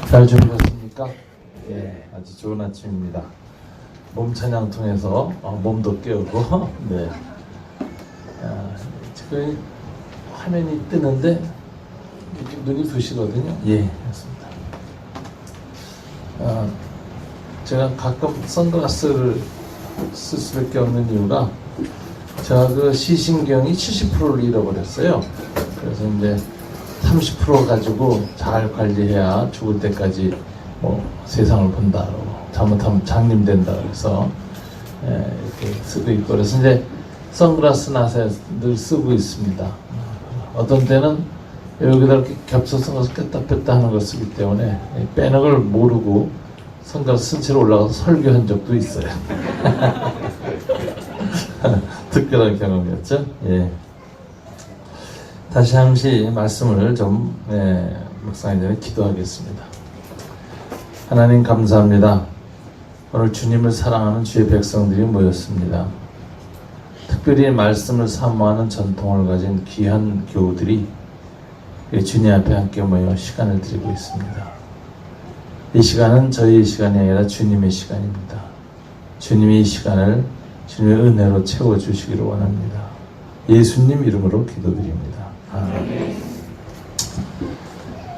잘 주무셨습니까? 예, 아주 좋은 아침입니다. 몸 찬양 통해서 몸도 깨우고, 네. 지금 화면이 뜨는데 눈이 부시거든요. 예, 맞습니다. 제가 가끔 선글라스를 쓸 수밖에 없는 이유가 제가 그 시신경이 70%를 잃어버렸어요. 그래서 이제 30% 가지고 잘 관리해야 죽을 때까지 뭐 세상을 본다 그러고 잘못하면 장님된다 그래서 이렇게 쓰고 있고 그래서 이제 선글라스 나사에 늘 쓰고 있습니다. 어떤 때는 여기다 이렇게 겹쳐서 꼈다 뺐다 하는 걸 쓰기 때문에 빼는 걸 모르고 선글라스 쓴 채로 올라가서 설교한 적도 있어요. 특별한 경험이었죠. 예. 다시 잠시 말씀을 좀 묵상하기 전에 기도하겠습니다. 하나님 감사합니다. 오늘 주님을 사랑하는 주의 백성들이 모였습니다. 특별히 말씀을 사모하는 전통을 가진 귀한 교우들이 주님 앞에 함께 모여 시간을 드리고 있습니다. 이 시간은 저희의 시간이 아니라 주님의 시간입니다. 주님이 이 시간을 주님의 은혜로 채워주시기를 원합니다. 예수님 이름으로 기도드립니다.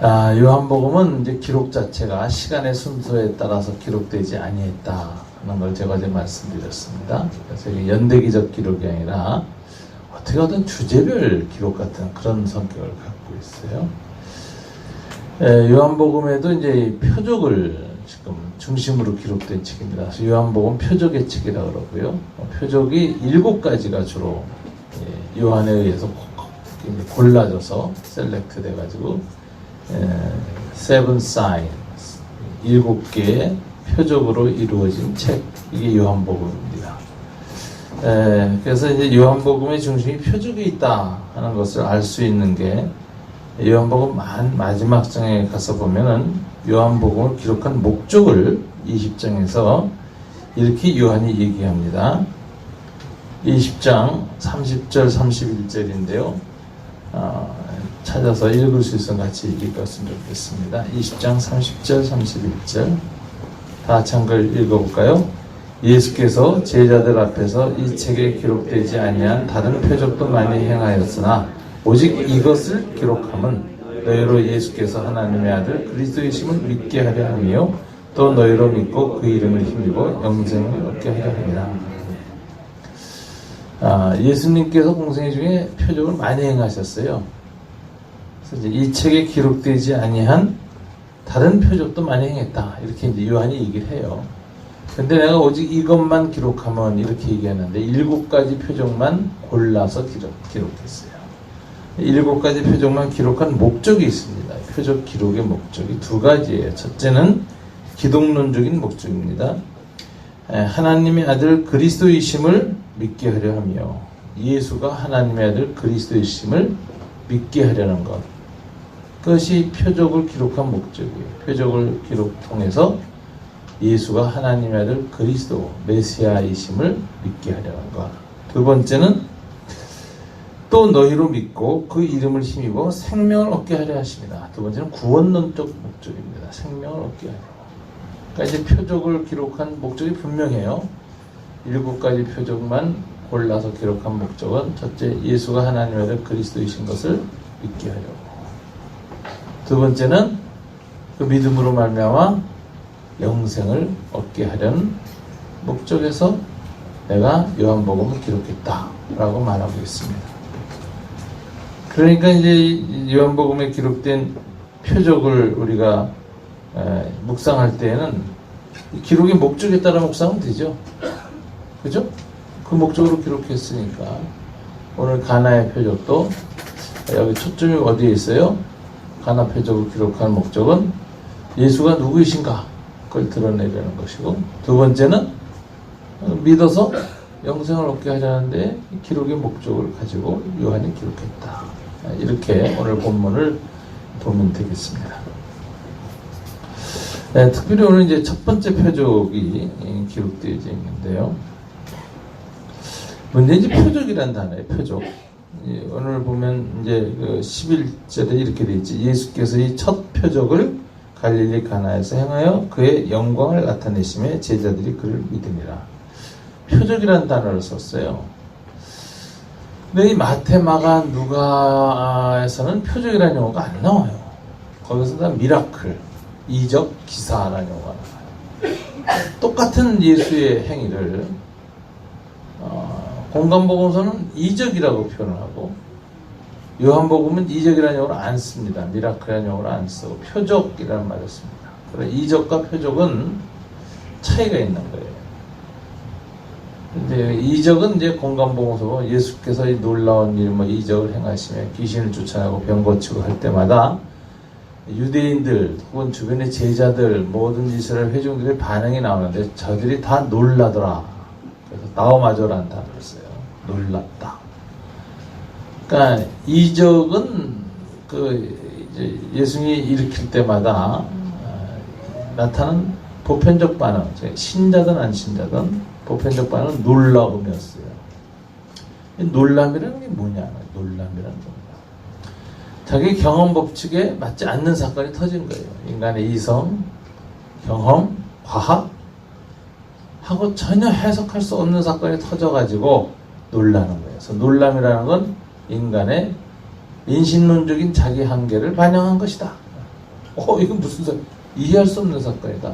요한복음은 이제 기록 자체가 시간의 순서에 따라서 기록되지 아니했다 하는 걸 제가 어제 말씀드렸습니다. 그래서 이게 연대기적 기록이 아니라 어떻게 하든 주제별 기록 같은 그런 성격을 갖고 있어요. 요한복음에도 이제 표적을 지금 중심으로 기록된 책입니다. 그래서 요한복음 표적의 책이라고 그러고요. 표적이 7가지가 주로 요한에 의해서 골라져서 셀렉트 돼가지고 Seven Signs 7개의 표적으로 이루어진 책, 이게 요한복음입니다. 그래서 이제 요한복음의 중심이 표적이 있다 하는 것을 알 수 있는 게 요한복음 마지막 장에 가서 보면은 요한복음을 기록한 목적을 20장에서 이렇게 요한이 얘기합니다. 20장 30절 31절인데요. 찾아서 읽을 수 있으면 같이 읽었으면 좋겠습니다. 20장 30절 31절 다 같이 한글 읽어볼까요? 예수께서 제자들 앞에서 이 책에 기록되지 아니한 다른 표적도 많이 행하였으나 오직 이것을 기록함은 너희로 예수께서 하나님의 아들 그리스도이심을 믿게 하려 함이요 또 너희로 믿고 그 이름을 힘입어 영생을 얻게 하려 함이라. 예수님께서 공생 중에 표적을 많이 행하셨어요. 그래서 이제 이 책에 기록되지 아니한 다른 표적도 많이 행했다. 이렇게 이제 요한이 얘기를 해요. 근데 내가 오직 이것만 기록하면 이렇게 얘기하는데 7가지 표적만 골라서 기록했어요. 7가지 표적만 기록한 목적이 있습니다. 표적 기록의 목적이 2가지예요. 첫째는 기독론적인 목적입니다. 하나님의 아들 그리스도이심을 믿게 하려 하며 예수가 하나님의 아들 그리스도이심을 믿게 하려는 것, 그것이 표적을 기록한 목적이에요. 표적을 통해서 예수가 하나님의 아들 그리스도 메시아이심을 믿게 하려는 것. 2번째는 또 너희로 믿고 그 이름을 힘입어 생명을 얻게 하려 하십니다. 2번째는 구원론적 목적입니다. 생명을 얻게 하려. 그러니까 이제 표적을 기록한 목적이 분명해요. 7가지 표적만 골라서 기록한 목적은 첫째, 예수가 하나님의 아들 그리스도이신 것을 믿게 하려고. 2번째는 그 믿음으로 말미암아 영생을 얻게 하려는 목적에서 내가 요한복음을 기록했다라고 말하고 있습니다. 그러니까 이제 요한복음에 기록된 표적을 우리가 묵상할 때에는 기록의 목적에 따라 묵상하면 되죠. 그죠? 그 목적으로 기록했으니까 오늘 가나의 표적도 여기 초점이 어디에 있어요? 가나 표적을 기록한 목적은 예수가 누구이신가 그걸 드러내려는 것이고, 2번째는 믿어서 영생을 얻게 하려는데 기록의 목적을 가지고 요한이 기록했다. 이렇게 오늘 본문을 보면 되겠습니다. 특별히 오늘 이제 첫 번째 표적이 기록되어 있는데요. 문제 이제 표적이란 단어예요. 표적. 오늘 보면 이제 그 11절에 이렇게 되어 있지. 예수께서 이 첫 표적을 갈릴리 가나에서 행하여 그의 영광을 나타내심에 제자들이 그를 믿으니라. 표적이라는 단어를 썼어요. 근데 이 마태, 마가, 누가에서는 표적이라는 용어가 안 나와요. 거기서 다 미라클, 이적, 기사라는 용어가 나와요. 똑같은 예수의 행위를 공간복음서는 이적이라고 표현을 하고, 요한복음은 이적이라는 용어를 안 씁니다. 미라클이라는 용어를 안 쓰고 표적이라는 말을 씁니다. 그래서 이적과 표적은 차이가 있는 거예요. 근데 이적은 이제 공간복음서 예수께서 이 놀라운 일, 이적을 행하시며 귀신을 쫓아내고 병 고치고 할 때마다 유대인들 혹은 주변의 제자들 모든 이스라엘 회중들의 반응이 나오는데 저들이 다 놀라더라. 그래서 나오마조라는 단어를 써요. 놀랐다. 그러니까 이적은 이제 예수님이 일으킬 때마다 나타나는 보편적 반응, 신자든 안 신자든 보편적 반응은 놀라움이었어요. 놀람이라는 게 뭐냐? 놀람이라는 겁니다. 자기 경험 법칙에 맞지 않는 사건이 터진 거예요. 인간의 이성, 경험, 과학 하고 전혀 해석할 수 없는 사건이 터져가지고 놀라는 거예요. 그래서 놀람이라는 건 인간의 인신론적인 자기 한계를 반영한 것이다. 이건 무슨 소리? 이해할 수 없는 사건이다.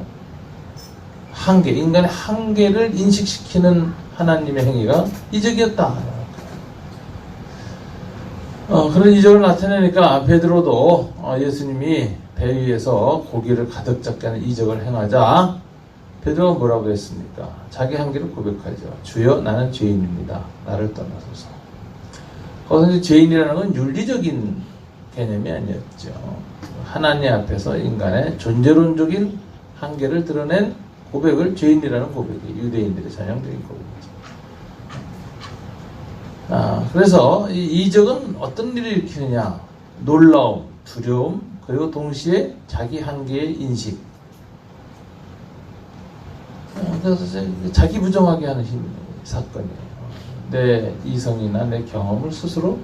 한계, 인간의 한계를 인식시키는 하나님의 행위가 이적이었다. 그런 이적을 나타내니까 베드로도 예수님이 배 위에서 고기를 가득 잡게 하는 이적을 행하자 베드로가 뭐라고 했습니까? 자기 한계를 고백하죠. 주여, 나는 죄인입니다. 나를 떠나소서. 거기서 이제 죄인이라는 건 윤리적인 개념이 아니었죠. 하나님 앞에서 인간의 존재론적인 한계를 드러낸 고백을 죄인이라는 고백이 유대인들의 전형적인 고백이죠. 그래서 이 이적은 어떤 일을 일으키느냐? 놀라움, 두려움, 그리고 동시에 자기 한계의 인식. 그래서 자기 부정하게 하는 사건이에요. 내 이성이나 내 경험을 스스로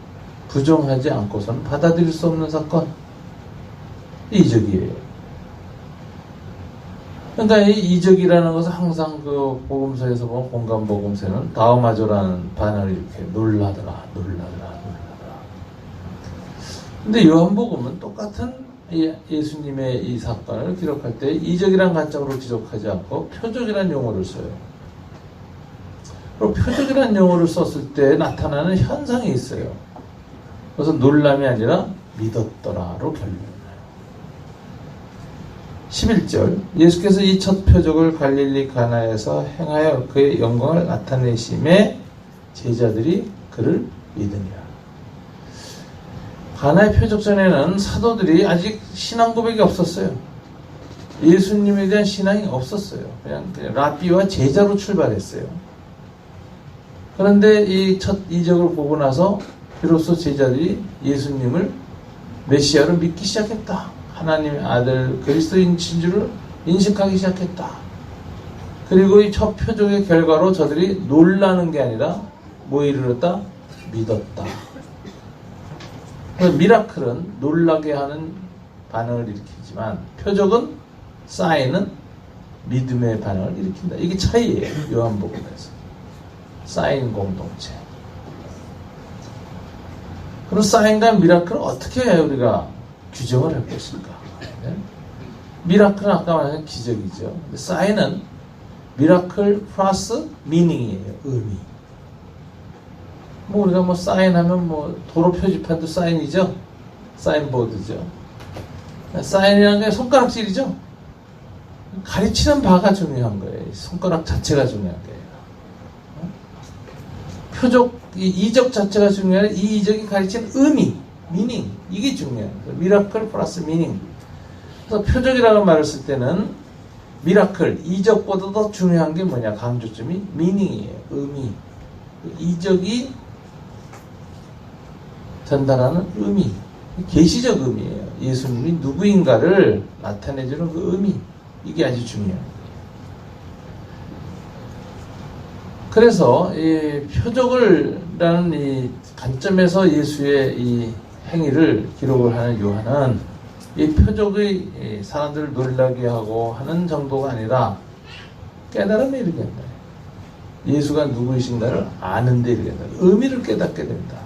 부정하지 않고서는 받아들일 수 없는 사건. 이적이에요. 그러니까 이 이적이라는 것은 항상 그 복음서에서 보면 공간복음서는 다음마저라는 반응을 이렇게 놀라더라. 근데 요한복음은 똑같은 예수님의 이 사건을 기록할 때 이적이라는 관점으로 기록하지 않고 표적이라는 용어를 써요. 그리고 표적이라는 용어를 썼을 때 나타나는 현상이 있어요. 그래서 놀람이 아니라 믿었더라로 결론나요. 11절 예수께서 이 첫 표적을 갈릴리 가나에서 행하여 그의 영광을 나타내심에 제자들이 그를 믿으니라. 가나의 표적 전에는 사도들이 아직 신앙 고백이 없었어요. 예수님에 대한 신앙이 없었어요. 그냥 랍비와 제자로 출발했어요. 그런데 이 첫 이적을 보고 나서 비로소 제자들이 예수님을 메시아로 믿기 시작했다. 하나님의 아들 그리스도인 진주를 인식하기 시작했다. 그리고 이 첫 표적의 결과로 저들이 놀라는 게 아니라 뭐 이르렀다? 믿었다. 미라클은 놀라게 하는 반응을 일으키지만 표적은 사인은 믿음의 반응을 일으킨다. 이게 차이예요. 요한복음에서. 사인 공동체. 그럼 사인과 미라클을 어떻게 우리가 규정을 할 것인가? 네? 미라클은 아까 말한 기적이죠. 사인은 미라클 플러스 미닝이에요. 의미. 우리가 사인하면 도로 표지판도 사인이죠. 사인보드죠. 사인이라는 게 손가락질이죠. 가르치는 바가 중요한 거예요. 손가락 자체가 중요한 거예요. 표적, 이적 자체가 중요한 이 이적이 가르치는 의미, 미닝, 이게 중요한 거예요. 미라클 플러스 미닝. 그래서 표적이라는 말을 쓸 때는 미라클, 이적보다 더 중요한 게 뭐냐? 강조점이 미닝이에요. 의미. 이적이 전달하는 의미, 계시적 의미예요. 예수님이 누구인가를 나타내주는 그 의미, 이게 아주 중요해요. 그래서 이 표적을라는 이 관점에서 예수의 이 행위를 기록을 하는 요한은 이 표적의 사람들을 놀라게 하고 하는 정도가 아니라 깨달음에 이르게 된다. 예수가 누구이신가를 아는데 이르게 된다. 의미를 깨닫게 된다.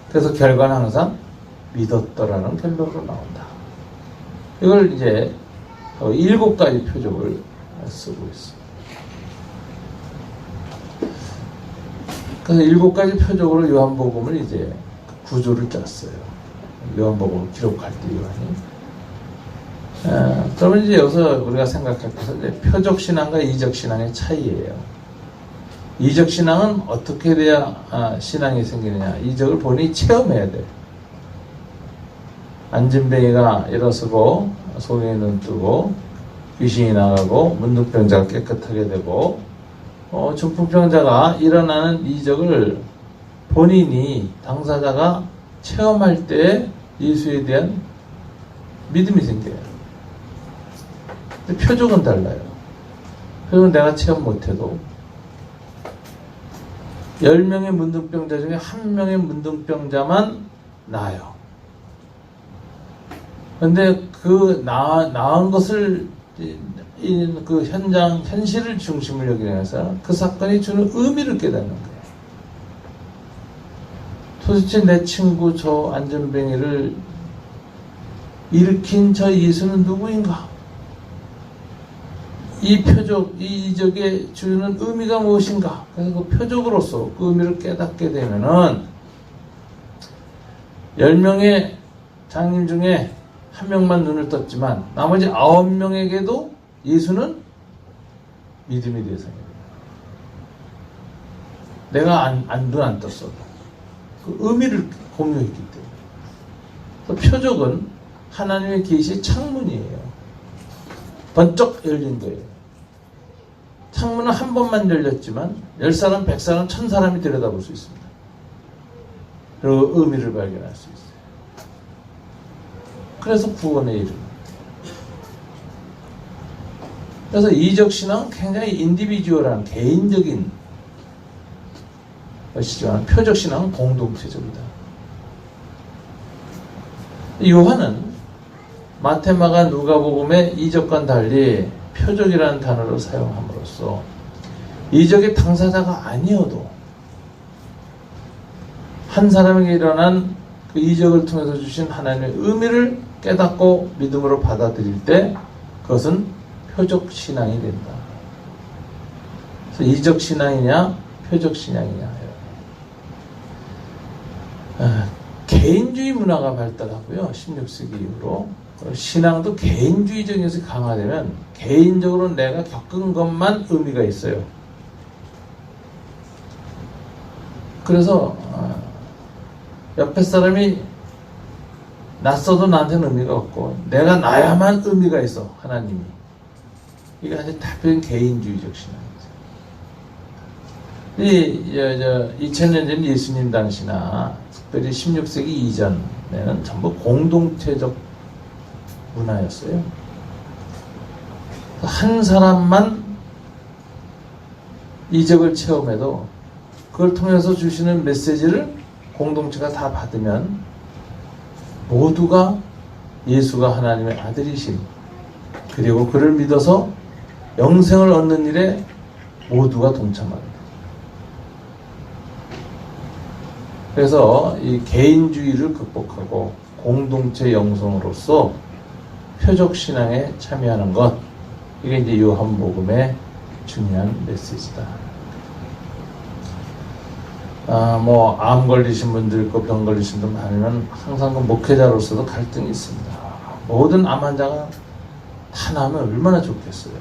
그래서 결과는 항상 믿었더라는 결론으로 나온다. 이걸 이제 7가지 표적을 쓰고 있습니다. 그래서 7가지 표적으로 요한복음을 이제 구조를 짰어요. 요한복음을 기록할 때 요한이. 그러면 이제 여기서 우리가 생각할 것은 표적 신앙과 이적 신앙의 차이예요. 이적 신앙은 어떻게 돼야 신앙이 생기느냐? 이적을 본인이 체험해야 돼. 안진뱅이가 일어서고 속에 눈 뜨고 귀신이 나가고 문둥병자가 깨끗하게 되고 중풍병자가 일어나는 이적을 본인이 당사자가 체험할 때 예수에 대한 믿음이 생겨요. 근데 표적은 달라요. 표적은 내가 체험 못해도 10명의 문둥병자 중에 1명의 문둥병자만 나아요. 근데 그 나은 것을 그 현실을 중심을 여기면서 그 사건이 주는 의미를 깨닫는 거예요. 도대체 내 친구 저 안전뱅이를 일으킨 저 예수는 누구인가? 이 표적, 이 이적에 주는 의미가 무엇인가? 그래서 그 표적으로서 그 의미를 깨닫게 되면은 10명의 장님 중에 1명만 눈을 떴지만 나머지 9명에게도 예수는 믿음의 대상이에요. 내가 눈 안 떴어도 그 의미를 공유했기 때문에. 그래서 표적은 하나님의 계시의 창문이에요. 번쩍 열린 거예요. 창문은 한 번만 열렸지만 10사람, 100사람, 1000사람이 들여다볼 수 있습니다. 그리고 의미를 발견할 수 있어요. 그래서 구원의 이름. 그래서 이적 신앙은 굉장히 인디비주얼한 개인적인 것이지만 표적 신앙은 공동체적이다. 요한은 마태마가 누가복음의 이적과는 달리 표적이라는 단어를 사용함으로써 이적의 당사자가 아니어도 한 사람에게 일어난 그 이적을 통해서 주신 하나님의 의미를 깨닫고 믿음으로 받아들일 때 그것은 표적 신앙이 된다. 그래서 이적 신앙이냐 표적 신앙이냐. 개인주의 문화가 발달하고요. 16세기 이후로 신앙도 개인주의적인 것이 강화되면 개인적으로 내가 겪은 것만 의미가 있어요. 그래서 옆에 사람이 낯서도 나한테는 의미가 없고 내가 나야만 의미가 있어. 하나님이. 이게 아주 대표적인 개인주의적 신앙이죠. 2000년 전 예수님 당시나 특별히 16세기 이전에는 전부 공동체적 문화였어요. 한 사람만 이적을 체험해도 그걸 통해서 주시는 메시지를 공동체가 다 받으면 모두가 예수가 하나님의 아들이신 그리고 그를 믿어서 영생을 얻는 일에 모두가 동참합니다. 그래서 이 개인주의를 극복하고 공동체 영성으로서 표적 신앙에 참여하는 것, 이게 이제 요한복음의 중요한 메시지다. 암 걸리신 분들 있고 병 걸리신 분들 많으면 항상 그 목회자로서도 갈등이 있습니다. 모든 암 환자가 다 나으면 얼마나 좋겠어요.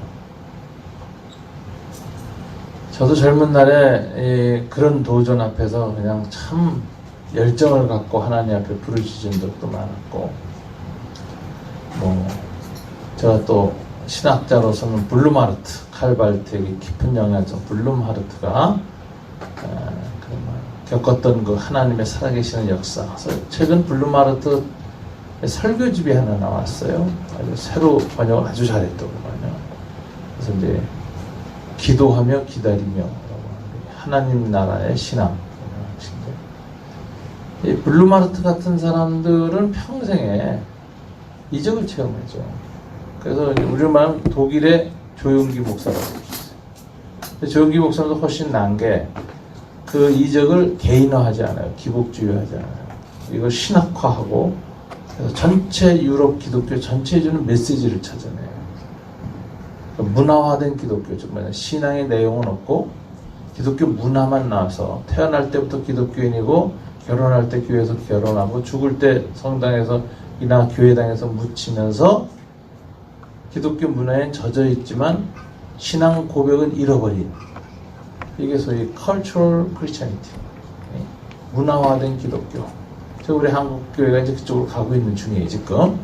저도 젊은 날에 그런 도전 앞에서 그냥 참 열정을 갖고 하나님 앞에 부르짖은 적도 많았고, 제가 또 신학자로서는 블룸하르트, 칼발트에게 깊은 영향을 블룸하르트가 겪었던 그 하나님의 살아계시는 역사. 최근 블룸하르트 설교집이 하나 나왔어요. 아주 새로 번역을 아주 잘했더구만요. 그래서 이제 기도하며 기다리며 하나님 나라의 신앙. 이 블룸하르트 같은 사람들은 평생에 이적을 체험하죠. 그래서 우리로 말하면 독일의 조용기 목사라고 있어요. 조용기 목사도 훨씬 나은 게 그 이적을 개인화하지 않아요. 기복주의하지 않아요. 이걸 신학화하고 그래서 전체 유럽 기독교 전체에 주는 메시지를 찾아내요. 문화화된 기독교, 정말 신앙의 내용은 없고 기독교 문화만 나와서 태어날 때부터 기독교인이고 결혼할 때 교회에서 결혼하고 죽을 때 성당에서 이나 교회당에서 묻히면서 기독교 문화에 젖어 있지만 신앙 고백은 잃어버린, 이게 소위 cultural Christianity, 문화화된 기독교. 우리 한국 교회가 이제 그쪽으로 가고 있는 중이에요. 지금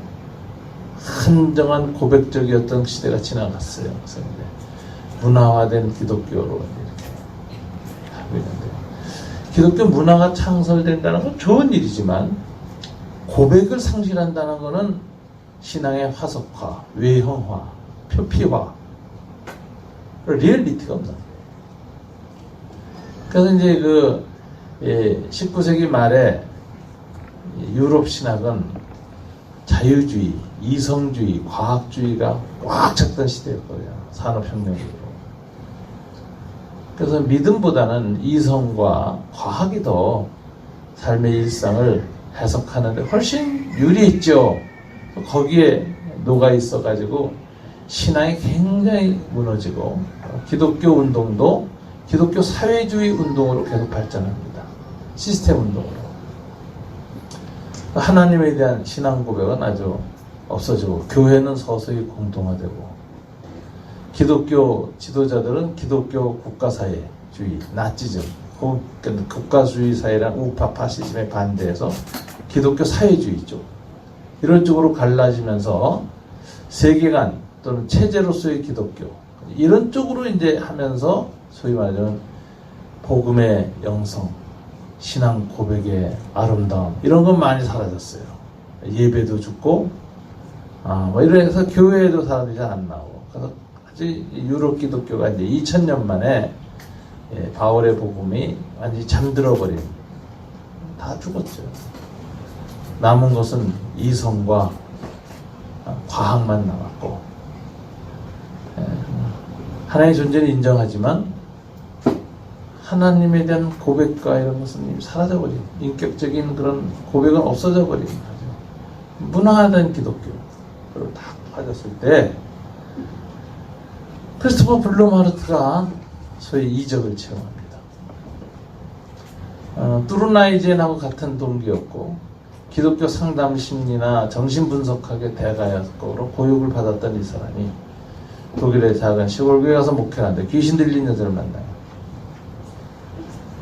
한정한 고백적이었던 시대가 지나갔어요. 그래서 이제 문화화된 기독교로 이렇게 하고 있는데, 기독교 문화가 창설된다는 건 좋은 일이지만 고백을 상실한다는 것은 신앙의 화석화, 외형화, 표피화, 리얼리티가 없는. 그래서 이제 19세기 말에 유럽 신학은 자유주의, 이성주의, 과학주의가 꽉 찼던 시대였거든요. 산업혁명 이후로. 그래서 믿음보다는 이성과 과학이 더 삶의 일상을 해석하는데 훨씬 유리했죠. 거기에 녹아 있어가지고 신앙이 굉장히 무너지고 기독교 운동도 기독교 사회주의 운동으로 계속 발전합니다. 시스템 운동으로. 하나님에 대한 신앙 고백은 아주 없어지고 교회는 서서히 공동화되고 기독교 지도자들은 기독교 국가사회주의, 나치즘, 국가주의 사회란 우파 파시즘에 반대해서 기독교 사회주의 쪽 이런 쪽으로 갈라지면서 세계관 또는 체제로서의 기독교 이런 쪽으로 이제 하면서 소위 말하는 복음의 영성, 신앙 고백의 아름다움 이런 건 많이 사라졌어요. 예배도 죽고 이래서 교회에도 사람들이 잘 안 나오고 그래서 아직 유럽 기독교가 이제 2000년 만에 바울의 복음이 완전히 잠들어버린, 다 죽었죠. 남은 것은 이성과 과학만 남았고 하나님의 존재를 인정하지만 하나님에 대한 고백과 이런 것은 이미 사라져버린, 인격적인 그런 고백은 없어져버린 거죠. 문화화된 기독교로 다 빠졌을 때 크리스토퍼 블룸하르트가 소위 이적을 체험합니다. 뚜르나이젠하고 같은 동기였고 기독교 상담 심리나 정신분석학의 대가였고 고육을 받았던 이 사람이 독일의 작은 시골교회 가서 목회를 하는데 귀신 들린 여자를 만나요.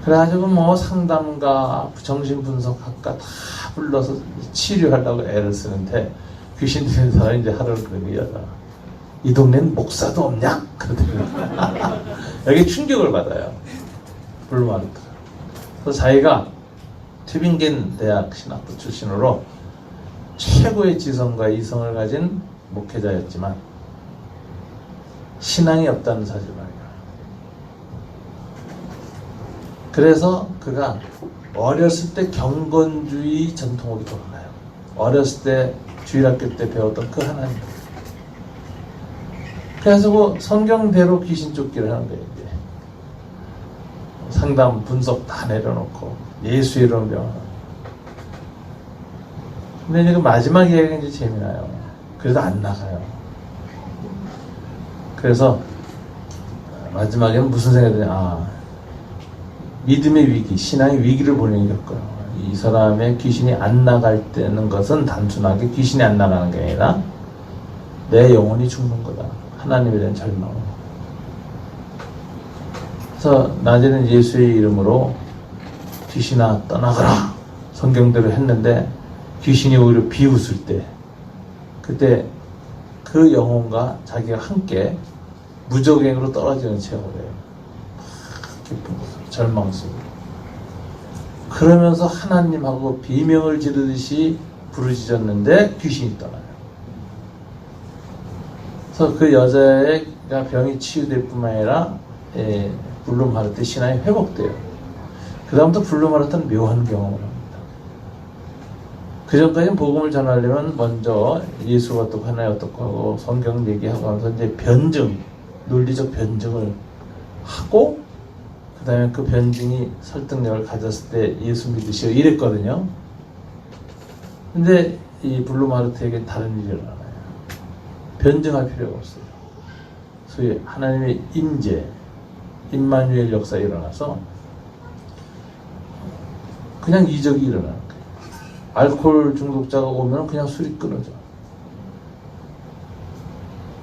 그래가지고 상담가, 정신분석학과 다 불러서 치료하려고 애를 쓰는데 귀신 들린 사람이 이제 하루를 그러는 여자. 이 동네는 목사도 없냐? 그러더니 여기 충격을 받아요. 블룸하르트가. 그래서 자기가 튜빙겐 대학 신학부 출신으로 최고의 지성과 이성을 가진 목회자였지만 신앙이 없다는 사실을 알아요. 그래서 그가 어렸을 때 경건주의 전통으로 돌아가요. 어렸을 때 주일학교 때 배웠던 그 하나님. 그래서 성경대로 귀신 쫓기를 하는 거예요. 이제. 상담 분석 다 내려놓고 예수 이름으로 명하는. 근데 이제 그 마지막 이야기가 이제 재미나요. 그래도 안 나가요. 그래서 마지막에는 무슨 생각이 드냐. 믿음의 위기, 신앙의 위기를 보내는 게 없고요. 이 사람의 귀신이 안 나갈 때는 것은 단순하게 귀신이 안 나가는 게 아니라 내 영혼이 죽는 거다. 하나님에 대한 절망. 그래서 낮에는 예수의 이름으로 귀신아 떠나가라 성경대로 했는데 귀신이 오히려 비웃을 때 그때 그 영혼과 자기가 함께 무적행으로 떨어지는 체험을 해요. 깊은 곳으로, 절망 속으로. 그러면서 하나님하고 비명을 지르듯이 부르짖었는데 귀신이 떠나요. 그래서 그 여자가 병이 치유될 뿐만 아니라 블룸하르트 신앙이 회복돼요. 그 다음부터 블룸하르트는 묘한 경험을 합니다. 전까지는 복음을 전하려면 먼저 예수가 어떻고 하나님 어떻고 하고 성경 얘기하고 하면서 이제 변증, 논리적 변증을 하고 그 다음에 그 변증이 설득력을 가졌을 때 예수 믿으시오 이랬거든요. 근데 이 블루마르트에게 다른 일이 일어나요. 변증할 필요가 없어요. 소위 하나님의 임재, 임마누엘 역사가 일어나서 그냥 이적이 일어나는 거예요. 알코올 중독자가 오면 그냥 술이 끊어져.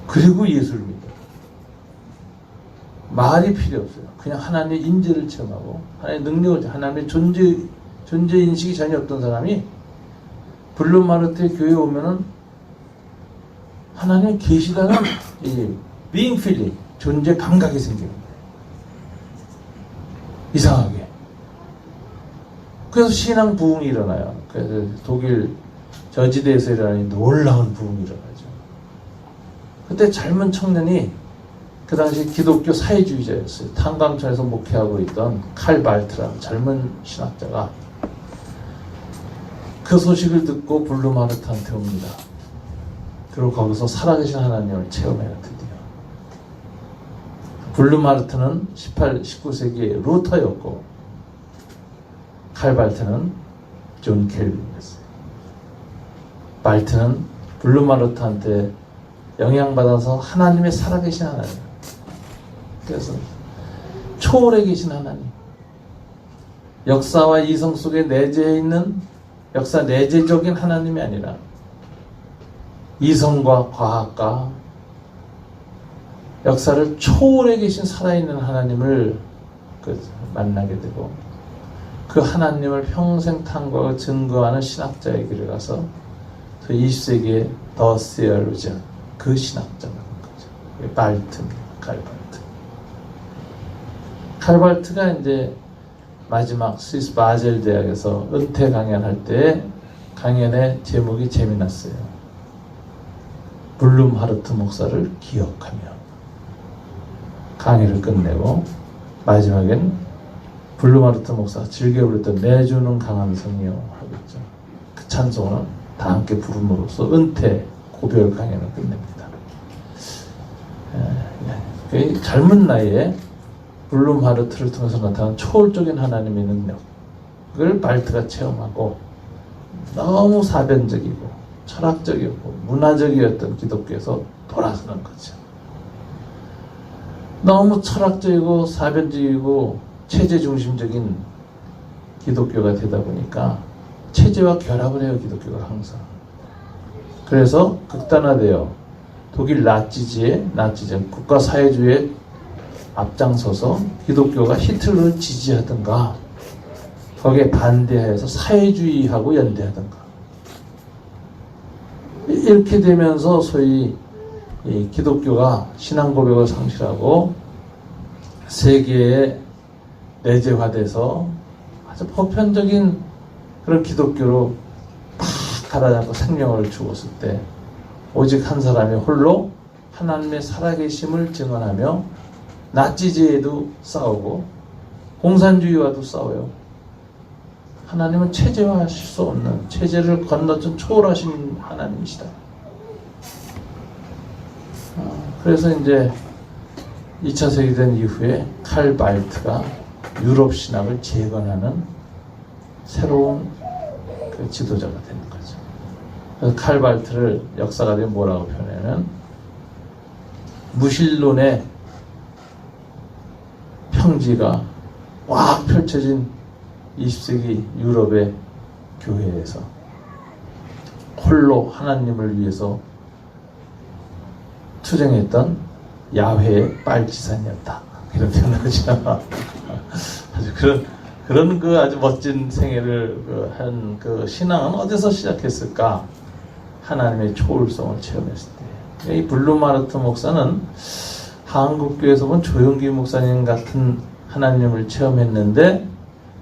그리고 예수를 믿어요. 말이 필요 없어요. 그냥 하나님의 임재를 체험하고 하나님의 능력을, 하나님의 존재 인식이 전혀 없던 사람이 블루마르트의 교회에 오면은 하나님 계시다는 이 being feeling, 존재 감각이 생기는 거예요. 이상하게. 그래서 신앙 부흥이 일어나요. 그래서 독일 저지대에서 일어나는 놀라운 부흥이 일어나죠. 그때 젊은 청년이 그 당시 기독교 사회주의자였어요. 탄광촌에서 목회하고 있던 칼 발트라는 젊은 신학자가 그 소식을 듣고 블루마르트한테 옵니다. 그리고 거기서 살아계신 하나님을 체험해요. 드디어. 블루마르트는 19세기의 루터였고 칼 발트는 존 켈빈이었어요. 발트는 블루마르트한테 영향받아서 하나님의 살아계신 하나님, 그래서 초월해 계신 하나님, 역사와 이성 속에 내재해 있는 역사 내재적인 하나님이 아니라 이성과 과학과 역사를 초월해 계신 살아있는 하나님을 만나게 되고 그 하나님을 평생 탐구하고 증거하는 신학자의 길을 가서 그 20세기의 더 시얼루전, 그 신학자가 된 거죠. 발트입니다. 칼발트가 이제 마지막 스위스 바젤 대학에서 은퇴 강연할 때 강연의 제목이 재미났어요. 블룸하르트 목사를 기억하며. 강의를 끝내고 마지막엔 블루마르트 목사가 즐겨 부르던 내주는 강한 성이요 하고 있죠. 그 찬송을 다 함께 부름으로써 은퇴 고별 강연을 끝냅니다. 젊은 나이에 블룸하르트를 통해서 나타난 초월적인 하나님의 능력을 발트가 체험하고 너무 사변적이고 철학적이고 문화적이었던 기독교에서 돌아서는 거죠. 너무 철학적이고 사변적이고 체제 중심적인 기독교가 되다 보니까 체제와 결합을 해요. 기독교가 항상. 그래서 극단화되어 독일 나치즘 국가사회주의에 앞장서서 기독교가 히틀러를 지지하든가 거기에 반대해서 사회주의하고 연대하든가 이렇게 되면서 소위 이 기독교가 신앙 고백을 상실하고 세계에 내재화돼서 아주 보편적인 그런 기독교로 팍 갈아잡고 생명을 주었을 때 오직 한 사람이 홀로 하나님의 살아계심을 증언하며 나치제에도 싸우고 공산주의와도 싸워요. 하나님은 체제화하실 수 없는, 체제를 건너뛰은 초월하신 하나님이시다. 그래서 이제 2차 세계대전 이후에 칼 발트가 유럽 신학을 재건하는 새로운 그 지도자가 되는 거죠. 그래서 칼 발트를 역사가들이 뭐라고 표현하냐면 무신론의 평지가 꽉 펼쳐진 20세기 유럽의 교회에서 홀로 하나님을 위해서 투쟁했던 야훼의 빨치산이었다. 이런 표현을 하죠. 아주 그런 그 아주 멋진 생애를 한 그 신앙은 어디서 시작했을까? 하나님의 초월성을 체험했을 때. 이 블루마르트 목사는 한국교회에서 본 조영기 목사님 같은 하나님을 체험했는데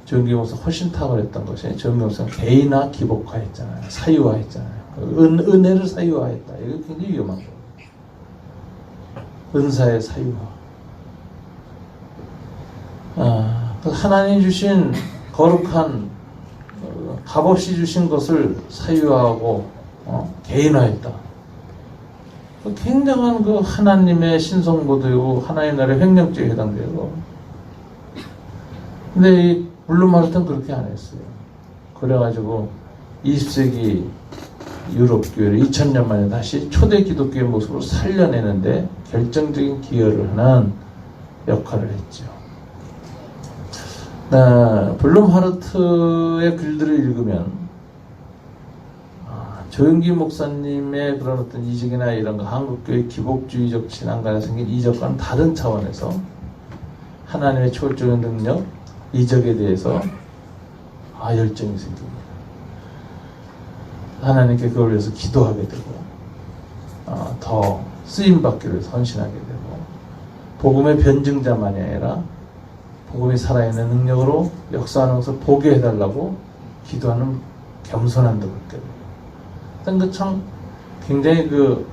조영기 목사 훨씬 탁월했던 것이 조영기 목사는 개인화 기복화했잖아요. 사유화했잖아요. 은혜를 사유화했다. 이거 굉장히 위험한 거예요. 은사의 사유화. 하나님 주신 거룩한 값없이 주신 것을 사유하고 개인화했다. 굉장한 그 하나님의 신성모독이고 하나님 나라의 횡령죄에 해당돼요. 근데 이 블룸하르트는 그렇게 안 했어요. 그래가지고 20세기 유럽 교회를 2000년 만에 다시 초대 기독교의 모습으로 살려내는데 결정적인 기여를 하는 역할을 했죠. 블룸하르트의 글들을 읽으면 조영기 목사님의 그런 어떤 이적이나 이런 거 한국교회 기복주의적 신앙관에 생긴 이적과는 다른 차원에서 하나님의 초월적인 능력, 이적에 대해서 열정이 생깁니다. 하나님께 그걸 위해서 기도하게 되고 더 쓰임받기 위해서 헌신하게 되고 복음의 변증자만이 아니라 복음이 살아있는 능력으로 역사하는 것을 보게 해달라고 기도하는 겸손함도 갖게 되고 참 굉장히 그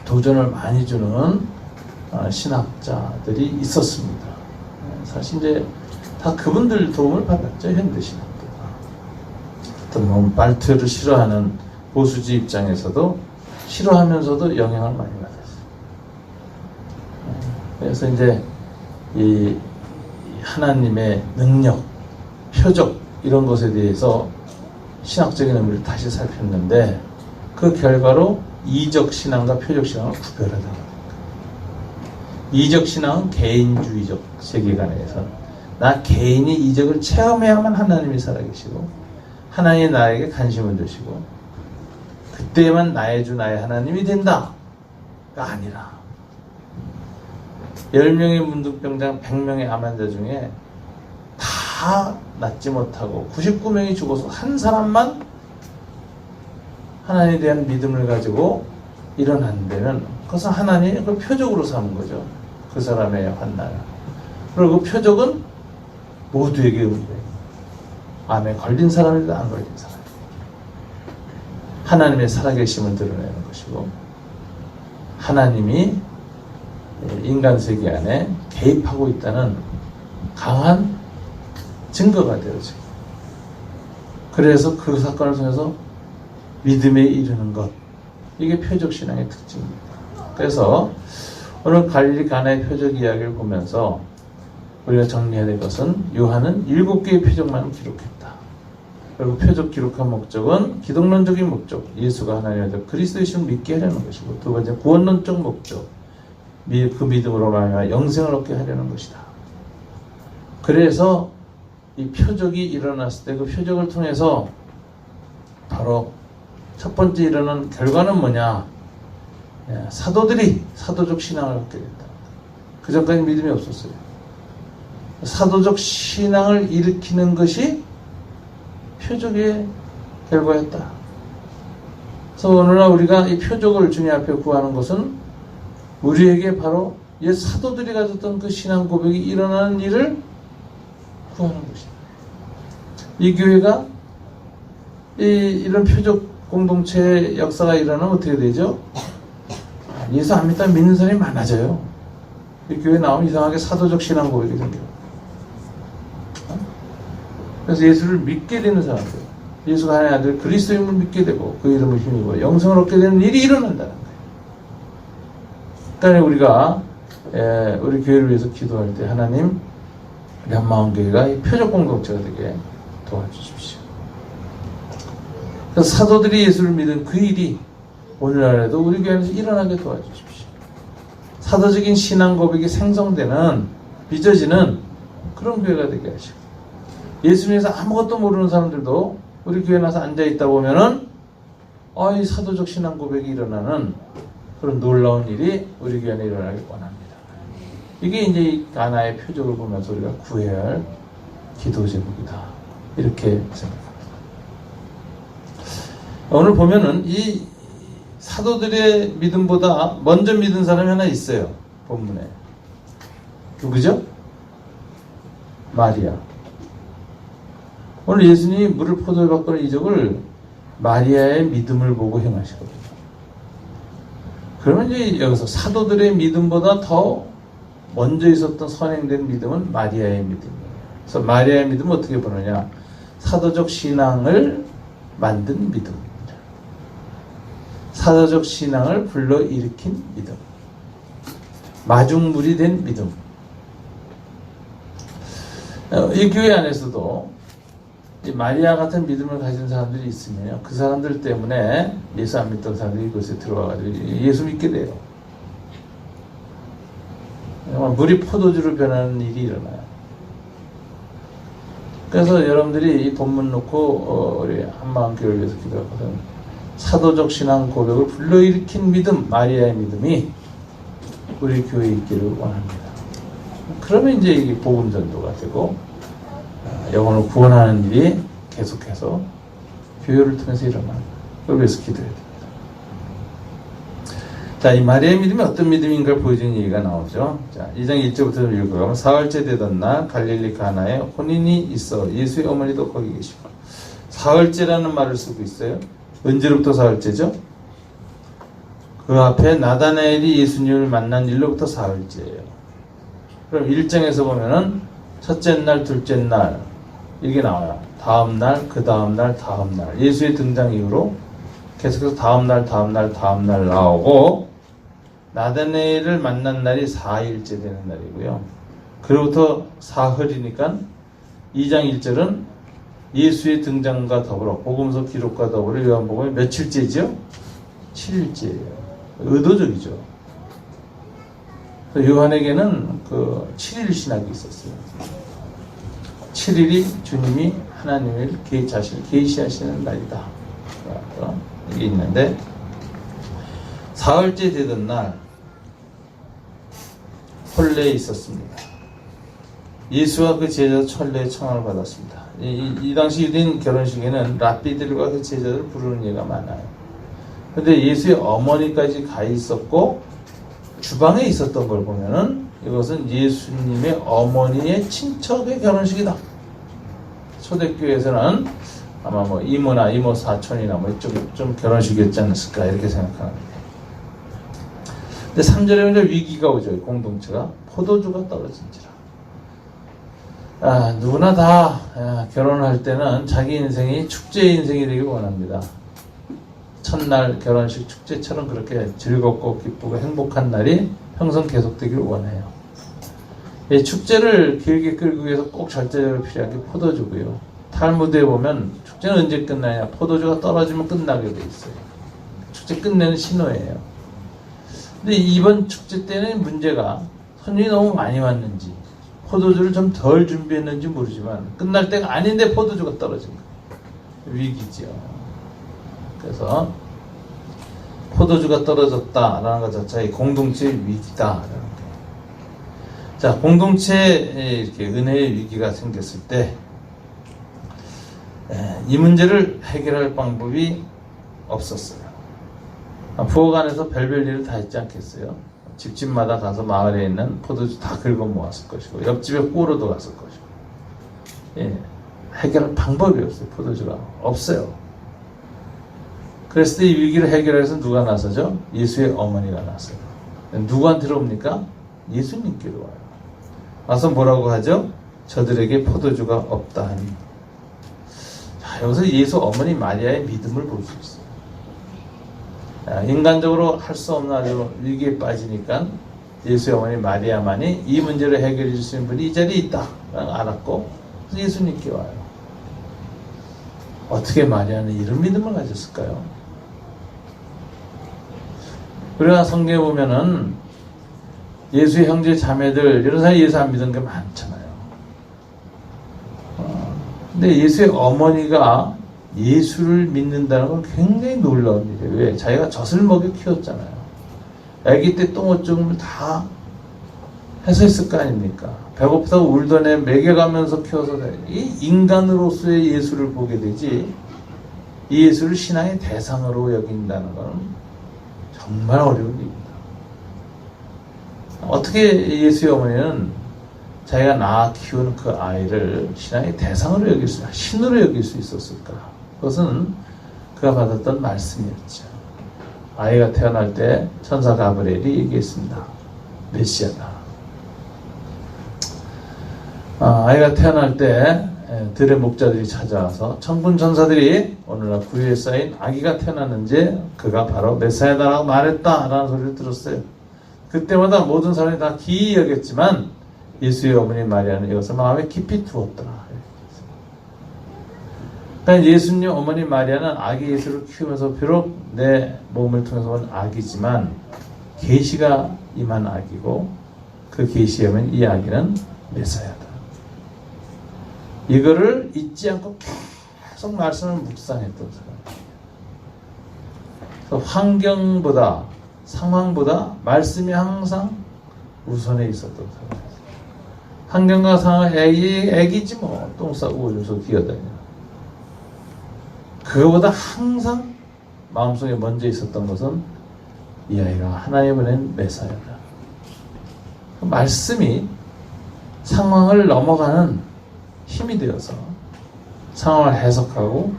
도전을 많이 주는 신학자들이 있었습니다. 사실 이제 다 그분들 도움을 받았죠. 현대 신학도가. 어떤 발트를 싫어하는 보수지 입장에서도 싫어하면서도 영향을 많이 받았어요. 그래서 이제 이 하나님의 능력, 표적 이런 것에 대해서 신학적인 의미를 다시 살폈는데 그 결과로 이적 신앙과 표적 신앙을 구별하다. 이적 신앙은 개인주의적 세계관에서 나 개인이 이적을 체험해야만 하나님이 살아계시고 하나님이 나에게 관심을 주시고 그때만 나의 주 나의 하나님이 된다가 아니라 10명의 문둥병장 100명의 암 환자 중에 다 낫지 못하고 99명이 죽어서 한 사람만 하나님에 대한 믿음을 가지고 일어난다면 그것은 하나님이 그걸 표적으로 삼은 거죠. 그 사람의 환난. 그리고 그 표적은 모두에게 의미돼요. 암에 걸린 사람이든 안 걸린 사람. 하나님의 살아계심을 드러내는 것이고 하나님이 인간 세계 안에 개입하고 있다는 강한 증거가 되어져요. 그래서 그 사건을 통해서 믿음에 이르는 것, 이게 표적신앙의 특징입니다. 그래서 오늘 갈릴리 가나의 표적 이야기를 보면서 우리가 정리해야 될 것은 요한은 7개의 표적만을 기록했다. 그리고 표적 기록한 목적은 기독론적인 목적, 예수가 하나님의 그리스도이심을 믿게 하려는 것이고 두 번째 구원론적 목적, 그 믿음으로 말하여 영생을 얻게 하려는 것이다. 그래서 이 표적이 일어났을 때 그 표적을 통해서 바로 첫 번째 일어난 결과는 뭐냐? 사도들이 사도적 신앙을 갖게 됐다. 그 전까지 믿음이 없었어요. 사도적 신앙을 일으키는 것이 표적의 결과였다. 그래서 오늘날 우리가 이 표적을 주님 앞에 구하는 것은 우리에게 바로 옛 사도들이 가졌던 그 신앙 고백이 일어나는 일을 구하는 것이다. 이 교회가 이런 표적 공동체의 역사가 일어나면 어떻게 되죠? 예수 안 믿다 믿는 사람이 많아져요. 이 교회 나오면 이상하게 사도적 신앙 고백이 생겨요. 그래서 예수를 믿게 되는 사람들, 예수가 하나님 아들 그리스도임을 믿게 되고 그 이름을 힘입어 영생을 얻게 되는 일이 일어난다는 거예요. 그러니까 우리가 우리 교회를 위해서 기도할 때 하나님 우리 한마음교회가 이 표적 공동체가 되게 도와주십시오. 그래서 사도들이 예수를 믿은 그 일이 오늘날에도 우리 교회 안에서 일어나게 도와주십시오. 사도적인 신앙 고백이 생성되는 빚어지는 그런 교회가 되게 하시고 예수님에서 아무것도 모르는 사람들도 우리 교회에 나서 앉아있다 보면은 이 사도적 신앙 고백이 일어나는 그런 놀라운 일이 우리 교회 안에 일어나길 원합니다. 이게 이제 이 가나의 표적을 보면서 우리가 구해야 할 기도 제목이다. 이렇게 생각합니다. 오늘 보면은 이 사도들의 믿음보다 먼저 믿은 사람이 하나 있어요. 본문에. 누구죠? 마리아. 오늘 예수님이 물을 포도에 바꾸는 이적을 마리아의 믿음을 보고 행하시거든요. 그러면 이제 여기서 사도들의 믿음보다 더 먼저 있었던 선행된 믿음은 마리아의 믿음이에요. 그래서 마리아의 믿음은 어떻게 보느냐? 사도적 신앙을 만든 믿음, 사도적 신앙을 불러일으킨 믿음, 마중물이 된 믿음. 이 교회 안에서도 마리아 같은 믿음을 가진 사람들이 있으면 그 사람들 때문에 예수 안 믿던 사람들이 이곳에 들어와가지고 예수 믿게 돼요. 물이 포도주로 변하는 일이 일어나요. 그래서 여러분들이 이 본문 놓고 우리 한마음교회를 위해서 기도하거든. 사도적 신앙 고백을 불러일으킨 믿음, 마리아의 믿음이 우리 교회에 있기를 원합니다. 그러면 이제 이게 복음 전도가 되고 영혼을 구원하는 일이 계속해서 교회를 통해서 일어납니다. 그걸 위해서 기도해야 됩니다. 자, 이 마리아의 믿음이 어떤 믿음인가를 보여주는 얘기가 나오죠. 자, 2장 1절부터 좀 읽어가면 사흘째 되던 날 갈릴리 가나에 혼인이 있어 예수의 어머니도 거기 계시고. 사흘째라는 말을 쓰고 있어요. 언제로부터 사흘째죠? 그 앞에 나다나엘이 예수님을 만난 일로부터 사흘째예요. 그럼 1장에서 보면은 첫째 날, 둘째 날 이게 나와요. 다음 날, 그 다음 날, 다음 날. 예수의 등장 이후로 계속해서 다음 날, 다음 날, 다음 날 나오고 나다나엘을 만난 날이 4일째 되는 날이고요. 그로부터 사흘이니까 2장 1절은 예수의 등장과 더불어 복음서 기록과 더불어 요한복음이 며칠째죠? 7일째예요. 의도적이죠. 요한에게는 그 7일 신학이 있었어요. 7일이 주님이 하나님을 자신을 계시하시는 날이다. 이게 있는데 사흘째 되던 날 홀레에 있었습니다. 예수와 그 제자 천례의 청함을 받았습니다. 이 당시 유대인 결혼식에는 랍비들과 그 제자들을 부르는 예가 많아요. 그런데 예수의 어머니까지 가 있었고 주방에 있었던 걸 보면은 이것은 예수님의 어머니의 친척의 결혼식이다. 초대교회에서는 아마 뭐 이모나 이모 사촌이나 뭐 이쪽 좀 결혼식이었지 않았을까 이렇게 생각합니다. 근데 3절에 이제 위기가 오죠. 공동체가 포도주가 떨어진지라. 누구나 다 결혼할 때는 자기 인생이 축제의 인생이 되길 원합니다. 첫날 결혼식 축제처럼 그렇게 즐겁고 기쁘고 행복한 날이 평생 계속되길 원해요. 이 축제를 길게 끌기 위해서 꼭 절대적으로 필요한 게 포도주고요. 탈무드에 보면 축제는 언제 끝나냐? 포도주가 떨어지면 끝나게 돼 있어요. 축제 끝내는 신호예요. 근데 이번 축제 때는 문제가 손님이 너무 많이 왔는지 포도주를 좀 덜 준비했는지 모르지만 끝날 때가 아닌데 포도주가 떨어진 거예요. 위기죠. 그래서 포도주가 떨어졌다라는 것 자체가 공동체의 위기다라는 거예요. 자, 공동체에 이렇게 은혜의 위기가 생겼을 때 이 문제를 해결할 방법이 없었어요. 부엌안에서 별별 일을 다 했지 않겠어요? 집집마다 가서 마을에 있는 포도주 다 긁어 모았을 것이고 옆집에 꾸러도 갔을 것이고 해결할 방법이 없어요. 포도주가 없어요. 그랬을 때 이 위기를 해결해서 누가 나서죠? 예수의 어머니가 나서요. 누구한테로 옵니까? 예수님께로 와요. 와서 뭐라고 하죠? 저들에게 포도주가 없다 하니. 자, 여기서 예수 어머니 마리아의 믿음을 볼 수 있어요. 인간적으로 할 수 없는 아주 위기에 빠지니까 예수의 어머니 마리아만이 이 문제를 해결해 줄 수 있는 분이 이 자리에 있다 알았고 그래서 예수님께 와요. 어떻게 마리아는 이런 믿음을 가졌을까요? 우리가 성경에 보면은 예수의 형제 자매들 이런 사람이 예수 안 믿는 게 많잖아요. 근데 예수의 어머니가 예수를 믿는다는 건 굉장히 놀라운 일이에요. 왜? 자기가 젖을 먹여 키웠잖아요. 아기 때 똥 오줌을 다 해서 했을 거 아닙니까? 배고프다고 울던 애 먹여가면서 키워서 이 인간으로서의 예수를 보게 되지 이 예수를 신앙의 대상으로 여긴다는 건 정말 어려운 일입니다. 어떻게 예수의 어머니는 자기가 낳아 키우는 그 아이를 신앙의 대상으로 여길 수, 신으로 여길 수 있었을까? 그것은 그가 받았던 말씀이었죠. 아이가 태어날 때 천사 가브리엘이 얘기했습니다. 메시아다. 아이가 태어날 때 들의 목자들이 찾아와서 천군 천사들이 오늘날 구유에 쌓인 아기가 태어났는지 그가 바로 메사야다라고 말했다라는 소리를 들었어요. 그때마다 모든 사람이 다 기이 여겼지만 예수의 어머니 마리아는 이것을 마음에 깊이 두었더라. 그러니까 예수님 어머니 마리아는 아기 예수를 키우면서 비록 내 몸을 통해서 온 아기지만 계시가 임한 아기고 그 계시에 오면 이 아기는 메사야다. 이거를 잊지 않고 계속 말씀을 묵상했던 사람이에요. 그래서 환경보다 상황보다 말씀이 항상 우선에 있었던 사람이에요. 환경과 상황 애기지 뭐 똥 싸고 오줌 기어다니는 그거보다 항상 마음속에 먼저 있었던 것은 이 아이가 하나님 보낸 메사야다. 그 말씀이 상황을 넘어가는 힘이 되어서 상황을 해석하고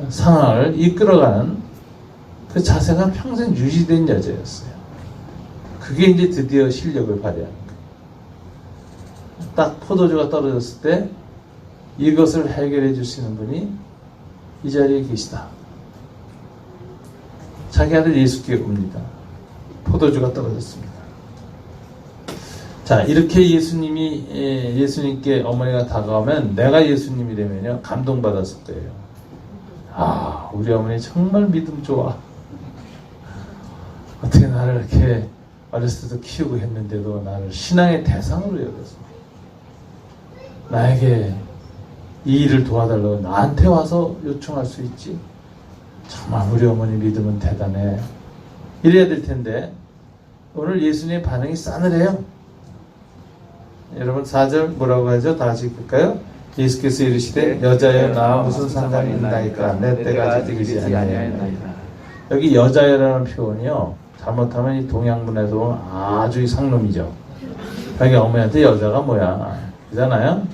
상황을 이끌어가는 그 자세가 평생 유지된 여자였어요. 그게 이제 드디어 실력을 발휘하는 거예요. 딱 포도주가 떨어졌을 때 이것을 해결해 주시는 분이 이 자리에 계시다. 자기 아들 예수께 옵니다. 포도주가 떨어졌습니다. 자, 이렇게 예수님께 어머니가 다가오면 내가 예수님이 되면요 감동받았을 거예요. 아, 우리 어머니 정말 믿음 좋아. 어떻게 나를 이렇게 어렸을 때도 키우고 했는데도 나를 신앙의 대상으로 여겼어. 나에게 이 일을 도와달라고 나한테 와서 요청할 수 있지. 정말 우리 어머니 믿음은 대단해. 이래야 될 텐데 오늘 예수님의 반응이 싸늘해요. 여러분 4절 뭐라고 하죠? 다 같이 읽을까요? 예수께서 이르시되 여자여 나와 무슨 상관이 있나이까 내 때가 아직 이르지 아니하였나이다. 여기 여자여라는 표현이요 잘못하면 이 동양문에도 아주 상놈이죠. 자기 어머니한테 여자가 뭐야 그잖아요.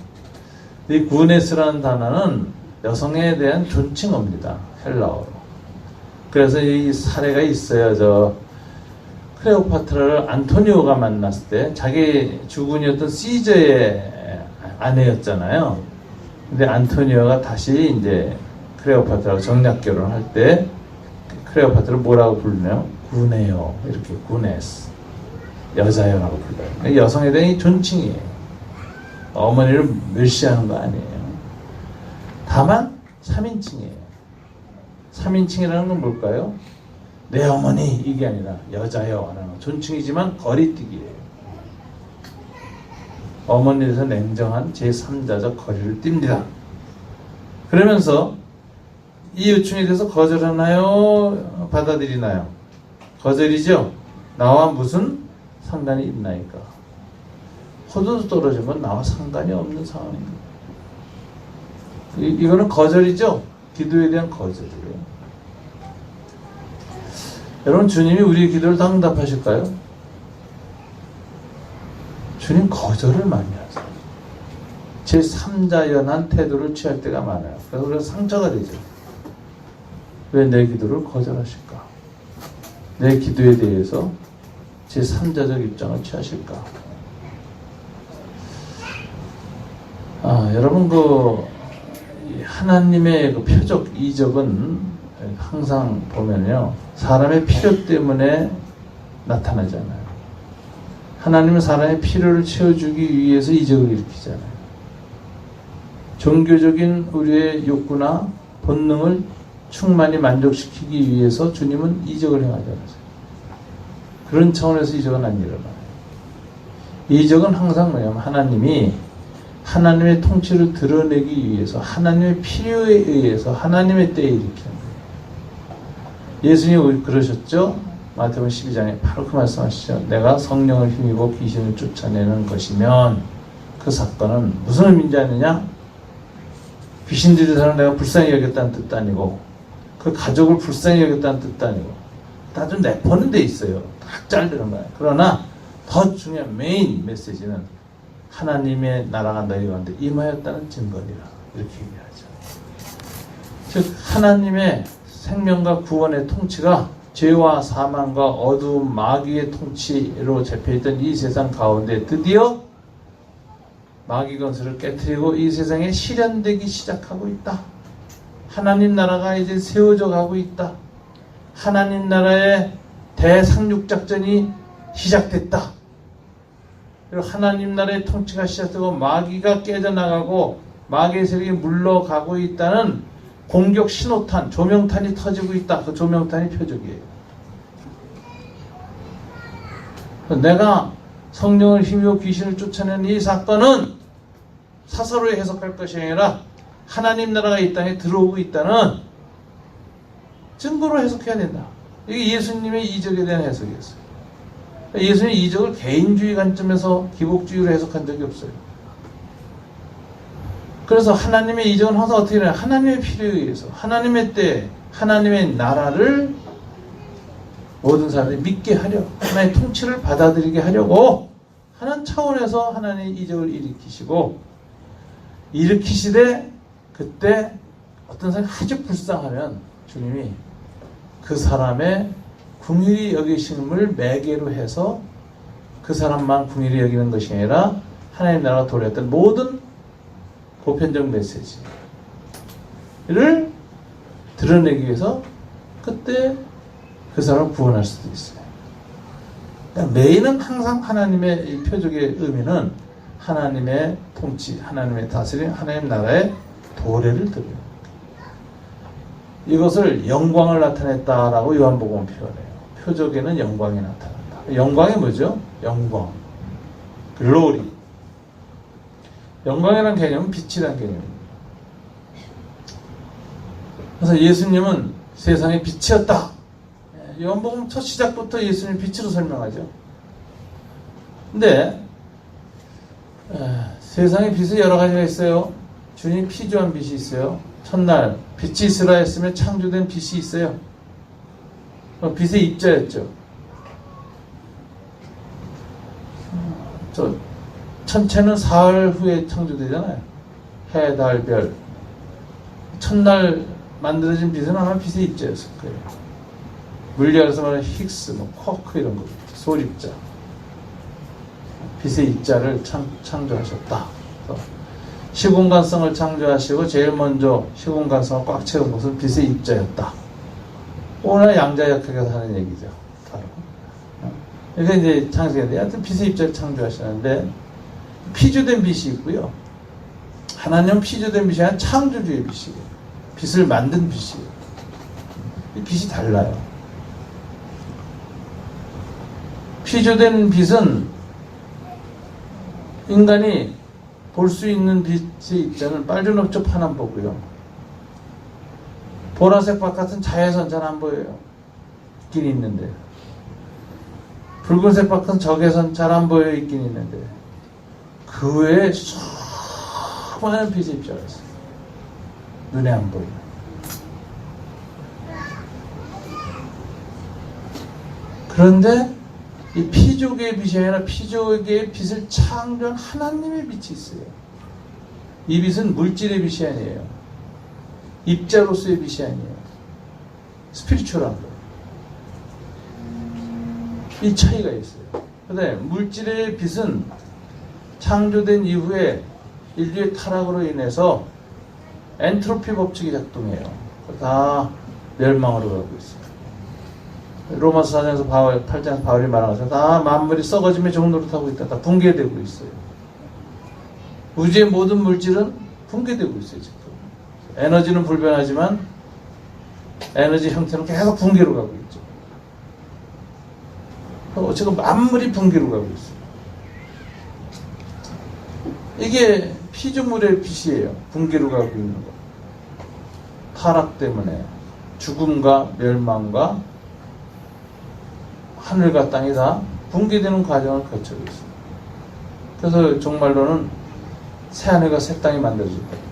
이 구네스라는 단어는 여성에 대한 존칭어입니다. 헬라어로. 그래서 이 사례가 있어요. 클레오파트라를 안토니오가 만났을 때 자기 주군이었던 시저의 아내였잖아요. 근데 안토니오가 다시 이제 클레오파트라와 정략 결혼할 때 클레오파트를 뭐라고 부르나요? 구네요. 이렇게 구네스. 여자여라고 불러요. 그러니까 여성에 대한 존칭이에요. 어머니를 멸시하는 거 아니에요. 다만 3인칭이에요. 3인칭이라는 건 뭘까요? 내 어머니 이게 아니라 여자여 하는 존칭이지만 거리뛰기예요. 어머니에 대해서 냉정한 제3자적 거리를 띱니다. 그러면서 이 요청에 대해서 거절하나요? 받아들이나요? 거절이죠? 나와 무슨 상관이 있나이까? 포도주 떨어진 건 나와 상관이 없는 상황입니다. 이거는 거절이죠? 기도에 대한 거절이에요. 여러분 주님이 우리의 기도를 다 응답하실까요? 주님 거절을 많이 하세요. 제3자연한 태도를 취할 때가 많아요. 그래서 우리가 상처가 되죠. 왜 내 기도를 거절하실까? 내 기도에 대해서 제3자적 입장을 취하실까? 여러분 하나님의 표적 이적은 항상 보면요 사람의 필요 때문에 나타나잖아요. 하나님은 사람의 필요를 채워주기 위해서 이적을 일으키잖아요. 종교적인 우리의 욕구나 본능을 충만히 만족시키기 위해서 주님은 이적을 행하잖아요. 그런 차원에서 이적은 안 일어나요. 이적은 항상 뭐냐면 하나님이 하나님의 통치를 드러내기 위해서 하나님의 필요에 의해서 하나님의 때에 일으키는 거예요. 예수님이 그러셨죠? 마태복음 12장에 바로 그 말씀하시죠. 내가 성령을 힘입어 귀신을 쫓아내는 것이면 그 사건은 무슨 의미인지 아느냐? 귀신들이 사람 내가 불쌍히 여겼다는 뜻도 아니고 그 가족을 불쌍히 여겼다는 뜻도 아니고 다 좀 내포는 데 있어요. 딱 잘되는 거예요. 그러나 더 중요한 메인 메시지는 하나님의 나라가 너희 가운데 임하였다는 증거니라 이렇게 얘기하죠. 즉 하나님의 생명과 구원의 통치가 죄와 사망과 어두운 마귀의 통치로 잡혀있던 이 세상 가운데 드디어 마귀 건설을 깨트리고 이 세상에 실현되기 시작하고 있다. 하나님 나라가 이제 세워져 가고 있다. 하나님 나라의 대상륙작전이 시작됐다. 그리고 하나님 나라의 통치가 시작되고 마귀가 깨져나가고 마귀의 세력이 물러가고 있다는 공격 신호탄, 조명탄이 터지고 있다. 그 조명탄이 표적이에요. 내가 성령을 힘입어 귀신을 쫓아내는 이 사건은 사사로이 해석할 것이 아니라 하나님 나라가 이 땅에 들어오고 있다는 증거로 해석해야 된다. 이게 예수님의 이적에 대한 해석이었어요. 예수님의 이적을 개인주의 관점에서 기복주의로 해석한 적이 없어요. 그래서 하나님의 이적은 항상 어떻게 되냐? 하나님의 필요에 의해서 하나님의 때 하나님의 나라를 모든 사람들이 믿게 하려, 하나님의 통치를 받아들이게 하려고 하는 차원에서 하나님의 이적을 일으키시되 그때 어떤 사람이 아주 불쌍하면 주님이 그 사람의 긍휼히 여기심을 매개로 해서 그 사람만 긍휼히 여기는 것이 아니라 하나님 나라가 도래했던 모든 보편적 메시지를 드러내기 위해서 그때 그 사람을 구원할 수도 있어요. 그러니까 메인은 항상 하나님의 이 표적의 의미는 하나님의 통치, 하나님의 다스림, 하나님 나라의 도래를 드려요. 이것을 영광을 나타냈다라고 요한복음 표현해요. 표적에는 영광이 나타난다. 영광이 뭐죠? 영광, 글로리. 영광이라는 개념은 빛이라는 개념입니다. 그래서 예수님은 세상의 빛이었다. 요한복음 첫 시작부터 예수님 빛으로 설명하죠. 근데 세상의 빛은 여러 가지가 있어요. 주님 피조한 빛이 있어요. 첫날 빛이 있으라 했으면 창조된 빛이 있어요. 빛의 입자였죠. 천체는 사흘 후에 창조되잖아요. 해, 달, 별. 첫날 만들어진 빛은 아마 빛의 입자였을 거예요. 물리학에서 말하는 힉스, 쿼크 이런 거, 소립자. 빛의 입자를 창조하셨다. 시공간성을 창조하시고 제일 먼저 시공간성을 꽉 채운 것은 빛의 입자였다. 오늘 양자역학에서 하는 얘기죠. 바로. 그러니까 이제 창세기인데, 하여튼 빛의 입자를 창조하시는데, 피조된 빛이 있고요. 하나님은 피조된 빛이 아니라 창조주의 빛이에요. 빛을 만든 빛이에요. 이 빛이 달라요. 피조된 빛은 인간이 볼 수 있는 빛의 입자는 빨주노초 파남 보고요. 보라색 빛 같은 자외선 잘 안 보여요. 있긴 있는데. 붉은색 빛 같은 적외선 잘 안 보여 있긴 있는데. 그 외에 수많은 빛의 입자가 있어요. 눈에 안 보여요. 그런데 이 피조계의 빛이 아니라 피조계의 빛을 창조한 하나님의 빛이 있어요. 이 빛은 물질의 빛이 아니에요. 입자로서의 빛이 아니에요. 스피리추얼한 거. 이 차이가 있어요. 그런데 물질의 빛은 창조된 이후에 인류의 타락으로 인해서 엔트로피 법칙이 작동해요. 다 멸망으로 가고 있어요. 로마서 4장에서 8장에서 바울이 말한 것처럼 다 만물이 썩어짐의 종로를 타고 있다. 다 붕괴되고 있어요. 우주의 모든 물질은 붕괴되고 있어요. 지금. 에너지는 불변하지만 에너지 형태는 계속 붕괴로 가고 있죠. 지금 만물이 붕괴로 가고 있어요. 이게 피조물의 빛이에요. 붕괴로 가고 있는 거. 타락 때문에 죽음과 멸망과 하늘과 땅이 다 붕괴되는 과정을 거치고 있습니다. 그래서 정말로는 새 하늘과 새 땅이 만들어질 거예요.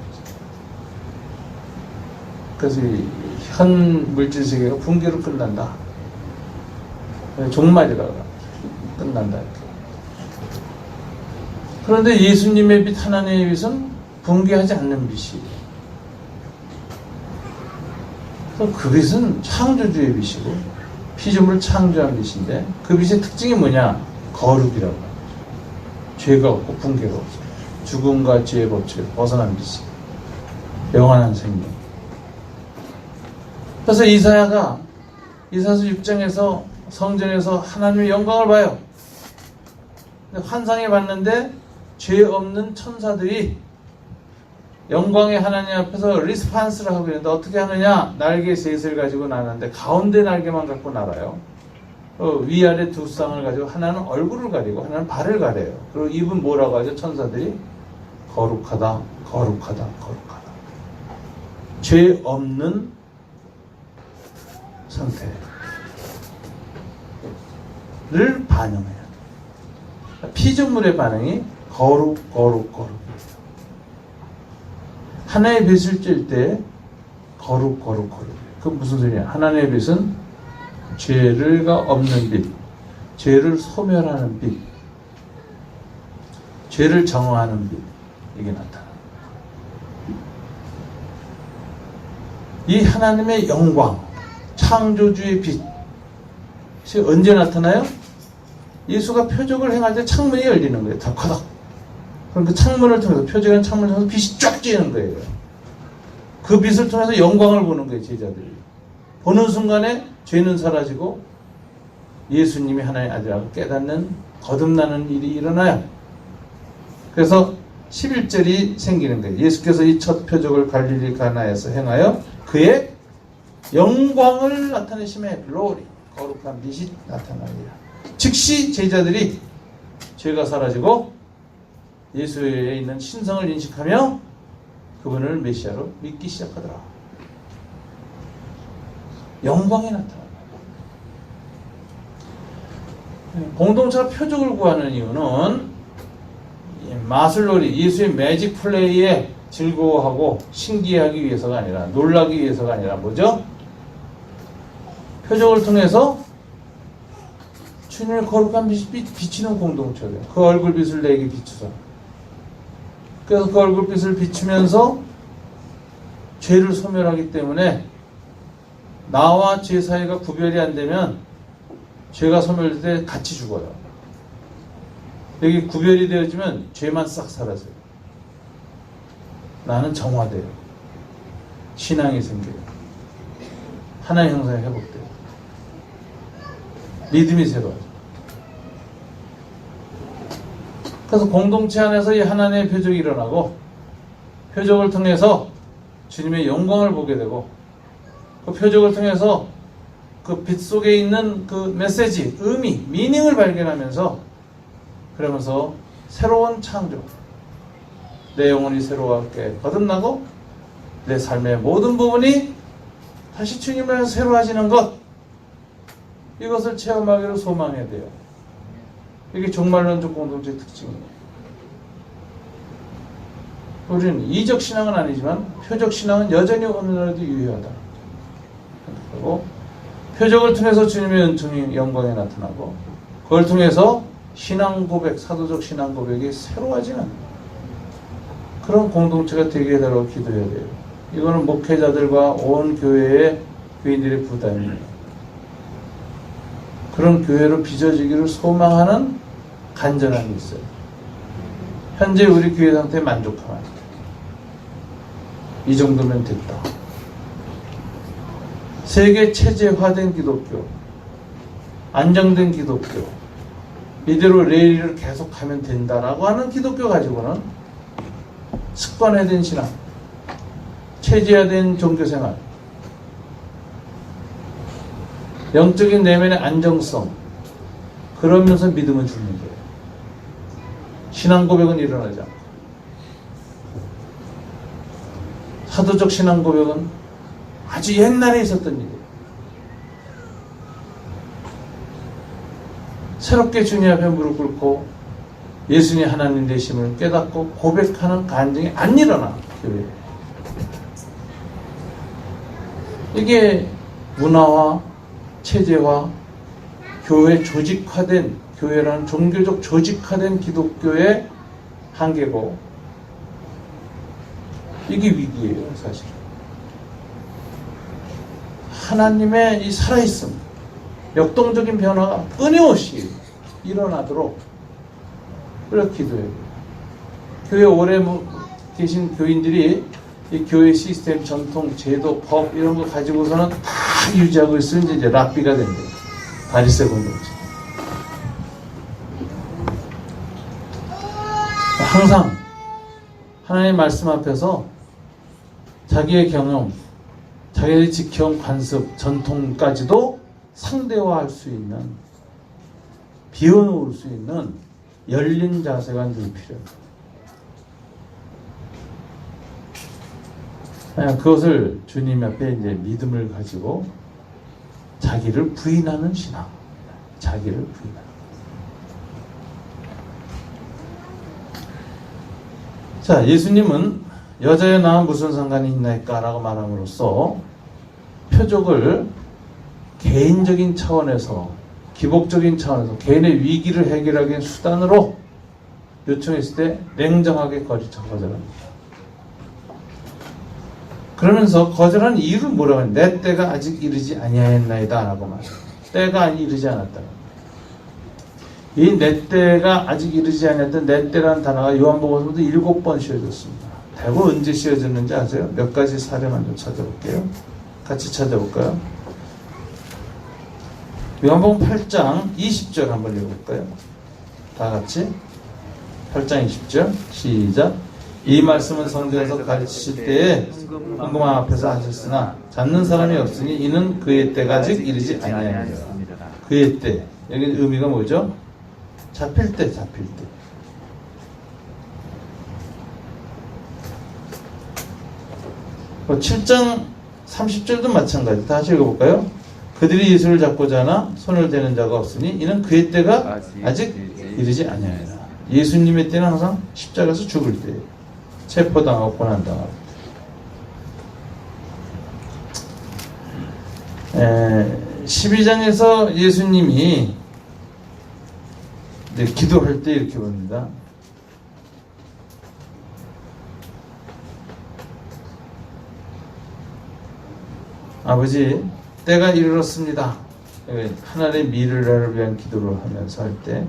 그래서 이 현 물질 세계가 붕괴로 끝난다. 종말이라고 끝난다. 이렇게. 그런데 예수님의 빛, 하나님의 빛은 붕괴하지 않는 빛이에요. 그 빛은 창조주의 빛이고 피조물을 창조한 빛인데 그 빛의 특징이 뭐냐? 거룩이라고 하죠. 죄가 없고 붕괴가 없어요. 죽음과 죄의 법칙을 벗어난 빛이 영원한 생명. 그래서 이사야가 이사야서 6장에서 성전에서 하나님의 영광을 봐요. 환상에 봤는데 죄 없는 천사들이 영광의 하나님 앞에서 리스판스를 하고 있는데 어떻게 하느냐? 날개 셋을 가지고 나는데 가운데 날개만 갖고 날아요. 위아래 두 쌍을 가지고 하나는 얼굴을 가리고 하나는 발을 가려요. 그리고 입은 뭐라고 하죠? 천사들이 거룩하다, 거룩하다, 거룩하다. 죄 없는 상태를 반영해야 돼요. 피조물의 반응이 거룩, 거룩, 거룩. 하나의 빛을 쬐 때 거룩, 거룩, 거룩. 그건 무슨 소리냐? 하나님의 빛은 죄가 없는 빛, 죄를 소멸하는 빛, 죄를 정화하는 빛, 이게 나타납니다. 이 하나님의 영광, 창조주의 빛이 언제 나타나요? 예수가 표적을 행할 때 창문이 열리는 거예요. 덕커덕. 그럼 그 창문을 통해서, 표적한 창문을 통해서 빛이 쫙 쬐는 거예요. 그 빛을 통해서 영광을 보는 거예요, 제자들이. 보는 순간에 죄는 사라지고 예수님이 하나의 아들이라고 깨닫는, 거듭나는 일이 일어나요. 그래서 11절이 생기는 거예요. 예수께서 이 첫 표적을 갈릴리 가나에서 행하여 그의 영광을 나타내심에 글로리, 거룩한 빛이 나타나리라. 즉시 제자들이 죄가 사라지고 예수에 있는 신성을 인식하며 그분을 메시아로 믿기 시작하더라. 영광이 나타납니다. 공동체가 표적을 구하는 이유는 마술놀이, 예수의 매직 플레이에 즐거워하고 신기하기 위해서가 아니라, 놀라기 위해서가 아니라 뭐죠? 표적을 통해서 주님의 거룩한 빛이 비치는 공동체예요. 그 얼굴빛을 내게 비추사. 그래서 그 얼굴빛을 비추면서 죄를 소멸하기 때문에 나와 죄 사이가 구별이 안 되면 죄가 소멸될 때 같이 죽어요. 여기 구별이 되어지면 죄만 싹 사라져요. 나는 정화돼요. 신앙이 생겨요. 하나의 형상이 회복돼요. 믿음이 새로워요. 그래서 공동체 안에서 이 하나님의 표적이 일어나고 표적을 통해서 주님의 영광을 보게 되고 그 표적을 통해서 그 빛 속에 있는 그 메시지, 의미, 미닝을 발견하면서 그러면서 새로운 창조, 내 영혼이 새롭게 거듭나고 내 삶의 모든 부분이 다시 주님을 새로워지는 것, 이것을 체험하기를 소망해야 돼요. 이게 종말론적 공동체의 특징이에요. 우리는 이적 신앙은 아니지만 표적 신앙은 여전히 오늘날도 유효하다. 그리고 표적을 통해서 주님의 은총이 영광에 나타나고 그걸 통해서 신앙 고백, 사도적 신앙 고백이 새로워지는 그런 공동체가 되게 해달라고 기도해야 돼요. 이거는 목회자들과 온 교회의 교인들의 부담이에요. 그런 교회로 빚어지기를 소망하는 간절함이 있어요. 현재 우리 교회 상태에 만족하면 이 정도면 됐다. 세계 체제화된 기독교, 안정된 기독교, 이대로 레일을 계속 가면 된다라고 하는 기독교 가지고는 습관화된 신앙, 체제화된 종교생활, 영적인 내면의 안정성, 그러면서 믿음은 죽는 거예요. 신앙 고백은 일어나지 않고, 사도적 신앙 고백은 아주 옛날에 있었던 일이에요. 새롭게 주님 앞에 무릎 꿇고 예수님 하나님 되심을 깨닫고 고백하는 간증이 안 일어나, 교회에. 이게 문화와 체제와 교회 조직화된, 교회라는 종교적 조직화된 기독교의 한계고, 이게 위기예요, 사실. 하나님의 이 살아있음, 역동적인 변화가 끊임없이 일어나도록 그렇게 기도해요. 교회 오래 계신 교인들이 이 교회 시스템, 전통, 제도, 법 이런 거 가지고서는 다 유지하고 있으면 이제 랍비가 된대요. 바리새 공동체. 항상 하나님의 말씀 앞에서 자기의 경험, 자기의 지켜온 관습, 전통까지도 상대화할 수 있는, 비워놓을 수 있는 열린 자세가 늘 필요합니다. 그것을 주님 앞에 이제 믿음을 가지고 자기를 부인하는 신앙. 자기를 부인하는. 자, 예수님은 여자의 나와 무슨 상관이 있나이까? 라고 말함으로써 표적을 개인적인 차원에서, 기복적인 차원에서 개인의 위기를 해결하기 위한 수단으로 요청했을 때 냉정하게 거절합니다. 그러면서 거절한 이유를 뭐라고 하냐? 내 때가 아직 이르지 아니하였나이다 라고 말합니다. 때가 이르지 않았다. 이 내 때가 아직 이르지 않았던 내 때라는 단어가 요한복음에서도 7번 씌워졌습니다. 대고 언제 씌워졌는지 아세요? 몇 가지 사례만 좀 찾아볼게요. 같이 찾아볼까요? 요한복음 8장 20절 한번 읽어볼까요? 다 같이 8장 20절 시작. 이 말씀은 성전에서 가르치실 때에 헌금함 앞에서 하셨으나 잡는 사람이 없으니 이는 그의 때가 아직 이르지 아니하니라. 그의 때, 여기 의미가 뭐죠? 잡힐 때. 7장 30절도 마찬가지. 다시 읽어볼까요? 그들이 예수를 잡고자 하나 손을 대는 자가 없으니 이는 그의 때가 아직 이르지 아니하니라. 예수님의 때는 항상 십자가에서 죽을 때예요. 체포당하고 고난당하고. 12장에서 예수님이 기도할 때 이렇게 봅니다. 아버지, 때가 이르렀습니다. 하나님의 미래를 위한 기도를 하면서 할 때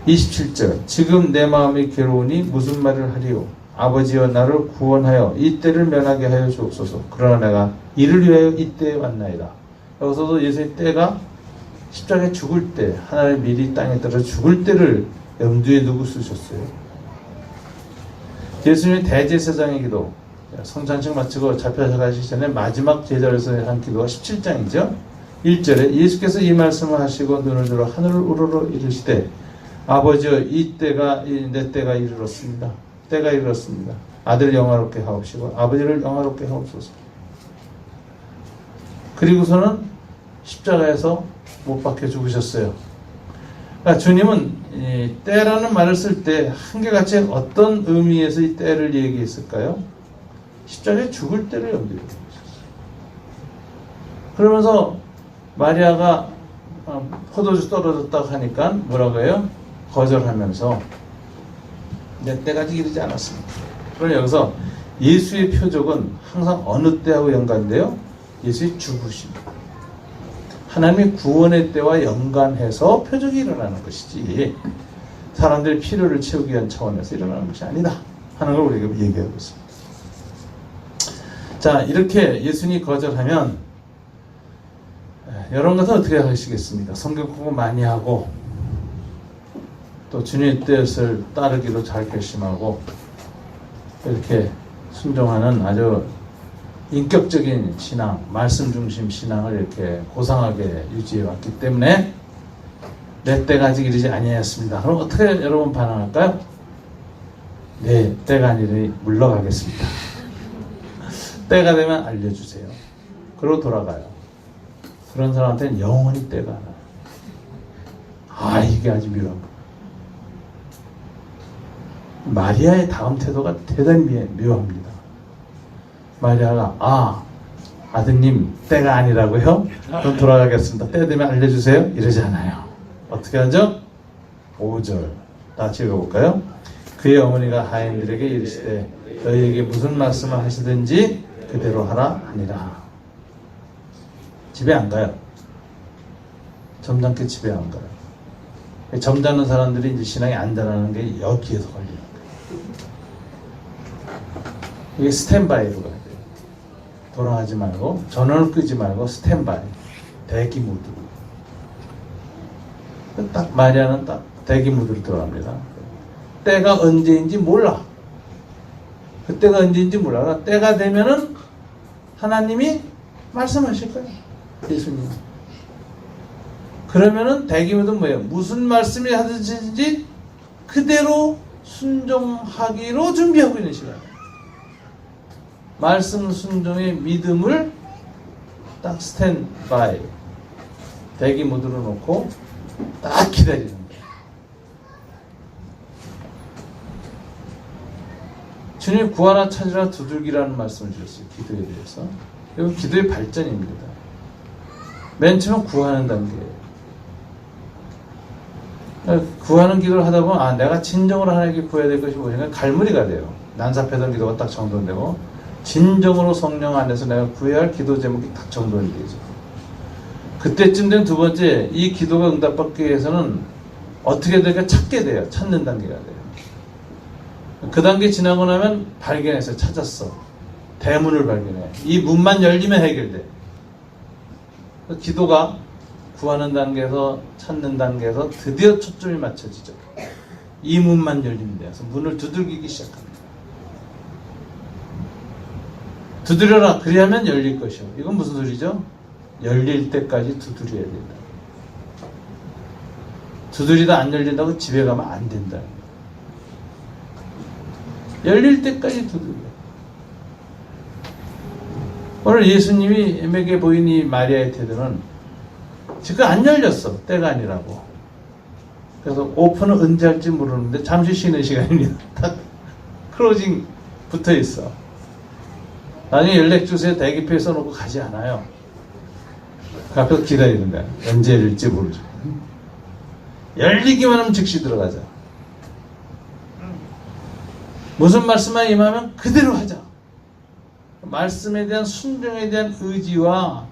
27절 지금 내 마음이 괴로우니 무슨 말을 하리요? 아버지여 나를 구원하여 이 때를 면하게 하여 주옵소서. 그러나 내가 이를 위하여 이 때에 왔나이다. 여기서도 예수의 때가 십자가에 죽을 때, 하나님의 미리 땅에 떨어 죽을 때를 염두에 두고 쓰셨어요. 예수님의 대제사장의 기도, 성찬식 마치고 잡혀가시기 전에 마지막 제자로서 한 기도가 17장이죠. 1절에 예수께서 이 말씀을 하시고 눈을 들어 하늘을 우러러 이르시되 아버지여 이 때가 내 때가 이르렀습니다. 때가 이르렀습니다. 아들 영화롭게 하옵시고 아버지를 영화롭게 하옵소서. 그리고서는 십자가에서 못 박혀 죽으셨어요. 그러니까 주님은 때라는 말을 쓸 때 한결같이 어떤 의미에서 이 때를 얘기했을까요? 십자가에 죽을 때를 염두에 두고 있었어요. 그러면서 마리아가 포도주 떨어졌다고 하니까 뭐라고 해요? 거절하면서 내 때가 아직 이르지 않았습니다. 그러나 여기서 예수의 표적은 항상 어느 때하고 연관돼요? 예수의 죽으심. 하나님의 구원의 때와 연관해서 표적이 일어나는 것이지 사람들의 필요를 채우기 위한 차원에서 일어나는 것이 아니다 하는 걸 우리가 얘기하고 있습니다. 자, 이렇게 예수님이 거절하면 여러분 같은 어떻게 하시겠습니까? 성경 공부 많이 하고 또 주님의 뜻을 따르기로 잘 결심하고 이렇게 순종하는 아주 인격적인 신앙, 말씀 중심 신앙을 이렇게 고상하게 유지해 왔기 때문에 내 때가 아직 이르지 아니하였습니다. 그럼 어떻게 여러분 반응할까요? 네, 때가 아니니 물러가겠습니다. 때가 되면 알려주세요. 그러고 돌아가요. 그런 사람한테는 영원히 때가 안 와요. 이게 아주 묘합니다. 마리아의 다음 태도가 대단히 묘합니다. 마리아가 아드님 때가 아니라고요? 그럼 돌아가겠습니다. 때 되면 알려주세요. 이러지 않아요. 어떻게 하죠? 5절 다시 읽어볼까요? 그의 어머니가 하인들에게 이르시되 너희에게 무슨 말씀을 하시든지 그대로 하라 하니라. 집에 안 가요. 점잖게 집에 안 가요. 점잖은 사람들이 이제 신앙이 안 자라는 게 여기에서 걸리는 거예요. 이게 스탠바이로 가야 돼요. 돌아가지 말고, 전원을 끄지 말고, 스탠바이. 대기 모드. 딱 마리아는 딱 대기 모드로 들어갑니다. 때가 언제인지 몰라. 그때가 언제인지 몰라. 때가 되면은 하나님이 말씀하실 거예요. 예수님. 그러면은 대기 모드는 뭐예요? 무슨 말씀이 하든지 그대로 순종하기로 준비하고 있는 시간이에요. 말씀 순종의 믿음을 딱 스탠바이 대기 모드로 놓고 딱 기다리는 거예요. 주님 구하라 찾으라 두들기라는 말씀을 주셨어요. 기도에 대해서. 이건 기도의 발전입니다. 맨 처음 구하는 단계예요. 구하는 기도를 하다 보면 내가 진정으로 하나님께 구해야 될 것이 무엇인가 갈무리가 돼요. 난삽했던 기도가 딱 정돈되고 진정으로 성령 안에서 내가 구해야 할 기도 제목이 딱 정돈이 되죠. 그때쯤 된 두 번째, 이 기도가 응답받기 위해서는 어떻게 될까 찾게 돼요. 찾는 단계가 돼요. 그 단계 지나고 나면 발견했어요. 찾았어. 대문을 발견해. 이 문만 열리면 해결돼. 기도가 구하는 단계에서 찾는 단계에서 드디어 초점이 맞춰지죠. 이 문만 열리면 돼요. 그래서 문을 두들기기 시작합니다. 두드려라. 그리하면 열릴 것이요. 이건 무슨 소리죠? 열릴 때까지 두드려야 된다. 두드리다 안 열린다고 집에 가면 안 된다. 열릴 때까지 두드려. 오늘 예수님이 에메게 보인 이 마리아의 태도는 지금 안 열렸어. 때가 아니라고. 그래서 오픈은 언제 할지 모르는데 잠시 쉬는 시간입니다. 딱 클로징 붙어 있어. 나중에 연락 주세요. 대기표에 써놓고 가지 않아요. 그 앞에서 기다리는 거야. 언제 열릴지 모르죠. 열리기만 하면 즉시 들어가자. 무슨 말씀만 임하면 그대로 하자. 말씀에 대한 순종에 대한 의지와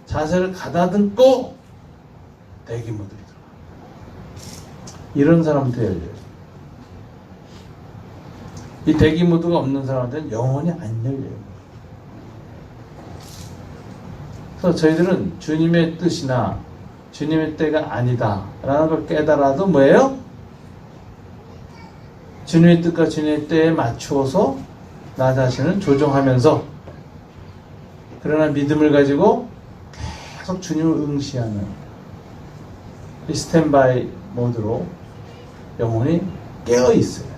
자세를 가다듬고 대기 모드로 들어가. 이런 사람한테 열려요. 이 대기 모드가 없는 사람한테는 영원히 안 열려요. 그래서 저희들은 주님의 뜻이나 주님의 때가 아니다 라는 걸 깨달아도 뭐예요? 주님의 뜻과 주님의 때에 맞추어서 나 자신을 조정하면서 그러나 믿음을 가지고 계속 주님을 응시하는 이 스탠바이 모드로 영혼이 깨어 있어요.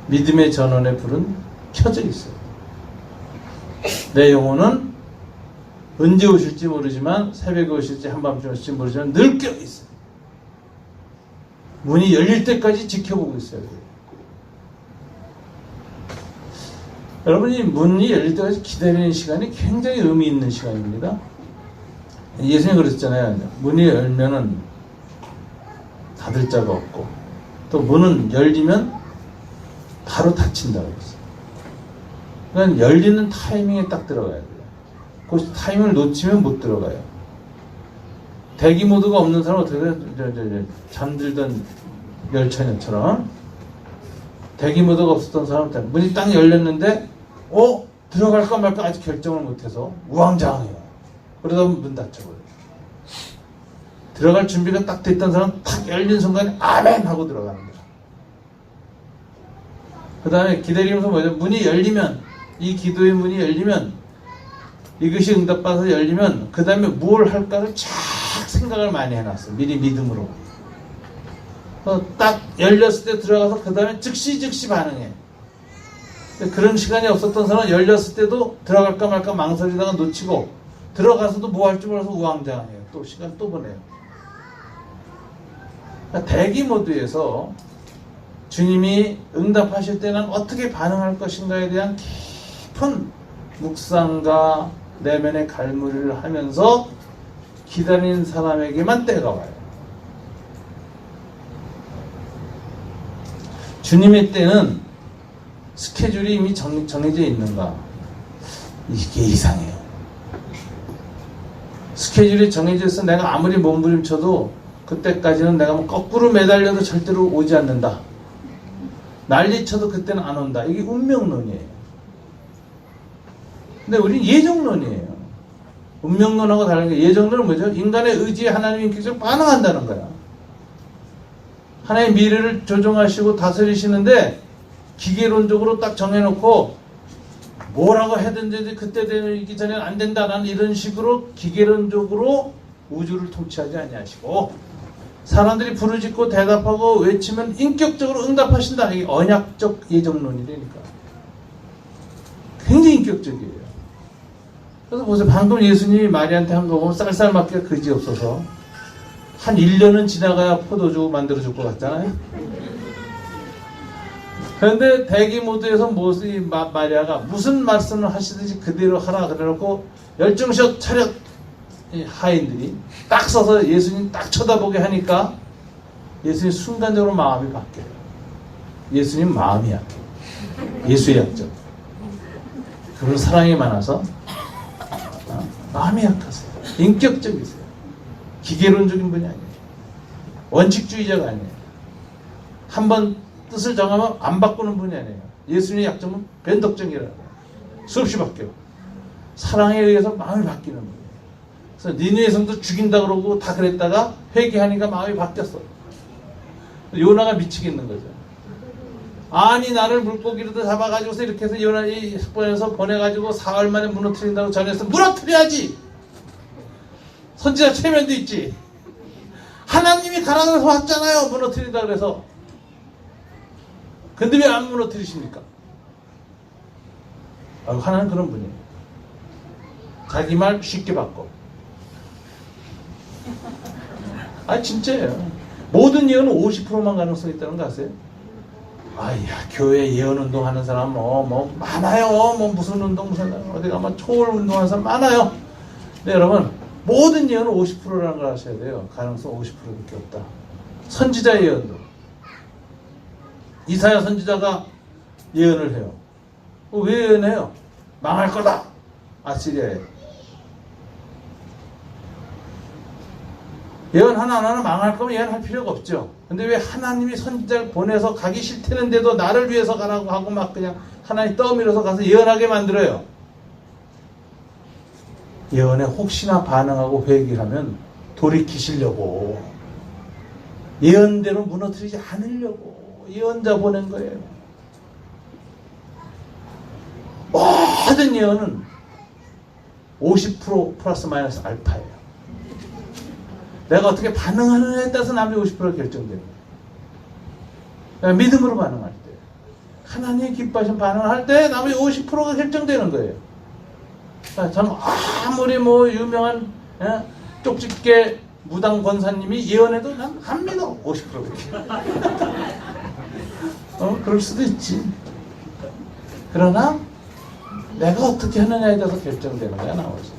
믿음의 전원의 불은 켜져 있어요. 내 영혼은 언제 오실지 모르지만 새벽에 오실지 한밤중에 오실지 모르지만 늘 깨어 있어요. 문이 열릴 때까지 지켜보고 있어요. 여러분이 문이 열릴 때까지 기다리는 시간이 굉장히 의미 있는 시간입니다. 예수님이 그랬잖아요. 문이 열면은 닫을 자가 없고 또 문은 열리면 바로 닫힌다고 했어요. 그러니까 열리는 타이밍에 딱 들어가야 돼요. 그 타이밍을 놓치면 못 들어가요. 대기 모드가 없는 사람은 어떻게 돼요? 잠들던 열차녀처럼 대기 모드가 없었던 사람한테 문이 딱 열렸는데 들어갈까 말까 아직 결정을 못해서 우왕좌왕해요. 그러다 보면 문 닫혀버려요. 들어갈 준비가 딱 됐던 사람은 탁 열린 순간에 아멘 하고 들어가는 거예요. 그 다음에 기다리면서 뭐죠? 문이 열리면 이 기도의 문이 열리면 이것이 응답받아서 열리면 그 다음에 뭘 할까를 쫙 생각을 많이 해놨어요. 미리 믿음으로. 딱 열렸을 때 들어가서 그 다음에 즉시 반응해. 그런 시간이 없었던 사람은 열렸을 때도 들어갈까 말까 망설이다가 놓치고 들어가서도 뭐 할지 몰라서 우왕좌왕해요. 또 시간 또 보내요. 그러니까 대기 모드에서 주님이 응답하실 때는 어떻게 반응할 것인가에 대한 깊은 묵상과 내면의 갈무리를 하면서 기다리는 사람에게만 때가 와요. 주님의 때는 스케줄이 이미 정해져 있는가? 이게 이상해요. 스케줄이 정해져 있어 내가 아무리 몸부림쳐도 그때까지는 내가 뭐 거꾸로 매달려도 절대로 오지 않는다. 난리쳐도 그때는 안 온다. 이게 운명론이에요. 근데 우리는 예정론이에요. 운명론하고 다른 게, 예정론은 뭐죠? 인간의 의지에 하나님의 인격적으로 반응한다는 거야. 하나님 미래를 조종하시고 다스리시는데 기계론적으로 딱 정해놓고 뭐라고 하든지 그때 되기 전에는 안 된다라는 이런 식으로 기계론적으로 우주를 통치하지 아니하시고, 사람들이 부르짖고 대답하고 외치면 인격적으로 응답하신다. 이게 언약적 예정론이라니까. 굉장히 인격적이에요. 그래서 보세요. 방금 예수님이 마리한테 한 거 보면 쌀쌀맞기가 그지없어서 한 1년은 지나가야 포도주 만들어줄 것 같잖아요. 그런데 대기 모드에서 마리아가 무슨 말씀을 하시든지 그대로 하라 그래놓고 열정적 차렷 하인들이 딱 서서 예수님 딱 쳐다보게 하니까 예수님 순간적으로 마음이 바뀌어요. 예수님 마음이 약해요. 예수의 약점. 그런 사랑이 많아서 마음이 약하세요. 인격적이세요. 기계론적인 분이 아니에요. 원칙주의자가 아니에요. 한번 뜻을 정하면 안 바꾸는 분이 아니에요. 예수님의 약점은 변덕정이라고 수없이 바뀌어. 사랑에 의해서 마음이 바뀌는 거예요. 그래서 니느웨 성도 죽인다 그러고 다 그랬다가 회개하니까 마음이 바뀌었어. 요나가 미치겠는 거죠. 아니 나를 물고기로도 잡아가지고서 이렇게 해서 요나이 보내서 보내가지고 사흘 만에 무너뜨린다고 전해서 무너뜨려야지. 선지자 체면도 있지. 하나님이 가라 그래서 왔잖아요. 무너뜨린다 그래서. 근데 왜 안 무너뜨리십니까? 하나는 그런 분이에요. 자기 말 쉽게 바꿔. 진짜예요. 모든 예언은 50%만 가능성이 있다는 거 아세요? 교회 예언 운동 하는 사람 많아요. 무슨 운동 어디 가면 초월 운동하는 사람 많아요. 근데 여러분, 모든 예언은 50%라는 걸 아셔야 돼요. 가능성 50%밖에 없다. 선지자 예언도 이사야 선지자가 예언을 해요. 왜 예언해요? 망할 거다. 아시리아에. 예언 하나하나 망할 거면 예언할 필요가 없죠. 근데 왜 하나님이 선지자를 보내서 가기 싫다는데도 나를 위해서 가라고 하고 막 그냥 하나님 떠밀어서 가서 예언하게 만들어요. 예언에 혹시나 반응하고 회개하면 돌이키시려고, 예언대로 무너뜨리지 않으려고 예언자 보낸 거예요. 모든 예언은 50% 플러스 마이너스 알파예요. 내가 어떻게 반응하느냐에 따라서 남의 50%가 결정되는 거예요. 믿음으로 반응할 때, 하나님의 기뻐하신 반응을 할 때 남의 50%가 결정되는 거예요. 저는 아무리 유명한 쪽집게 무당 권사님이 예언해도 난 안 믿어. 50%밖에. 그럴 수도 있지. 그러나 내가 어떻게 하느냐에 따라서 결정되는 거야, 나머지.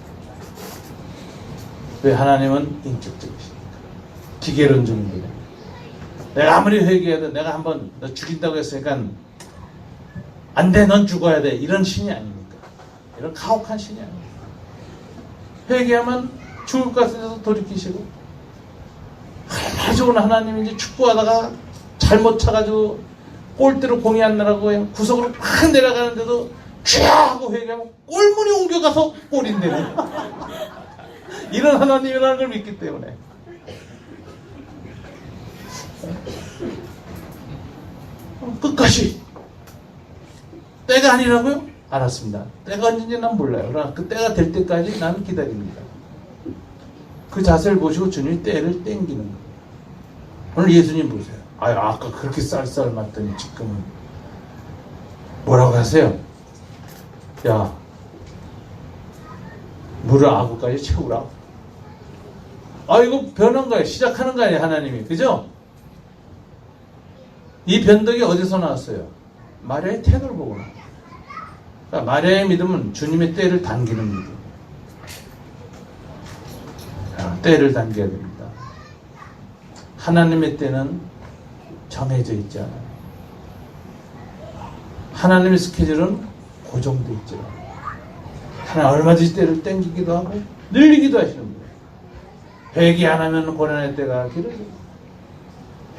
왜? 하나님은 인격적이시니까. 기계론적인 분이에요. 내가 아무리 회개해도 내가 한번 너 죽인다고 했으니까 안 돼, 넌 죽어야 돼. 이런 신이 아닙니까? 이런 가혹한 신이 아닙니까? 회개하면 죽을 것 같아서 돌이키시고, 얼마나 좋은 하나님인지 축구하다가 잘못 차가지고 골대로 공이 안 나가고 그냥 구석으로 팍 내려가는데도 쥐야 하고 회개하면 골문이 옮겨가서 골인데네. 이런 하나님이라는 걸 믿기 때문에. 끝까지. 때가 아니라고요? 알았습니다. 때가 언제인지 난 몰라요. 그러나 그 때가 될 때까지 나는 기다립니다. 그 자세를 보시고 주님이 때를 땡기는 거예요. 오늘 예수님 보세요. 아까 그렇게 쌀쌀 맞더니 지금은 뭐라고 하세요? 야, 물을 아구까지 채우라. 이거 변한 거예요. 시작하는 거 아니에요, 하나님이. 그죠? 이 변덕이 어디서 나왔어요? 마리아의 태도를 보고 나왔어요. 그러니까 마리아의 믿음은 주님의 때를 당기는 믿음. 때를 당겨야 됩니다. 하나님의 때는 정해져 있지 않아요. 하나님의 스케줄은 고정되어 있죠. 하나님 얼마든지 때를 당기기도 하고 늘리기도 하시는 거예요. 회개 안 하면 고난의 때가 길어지고,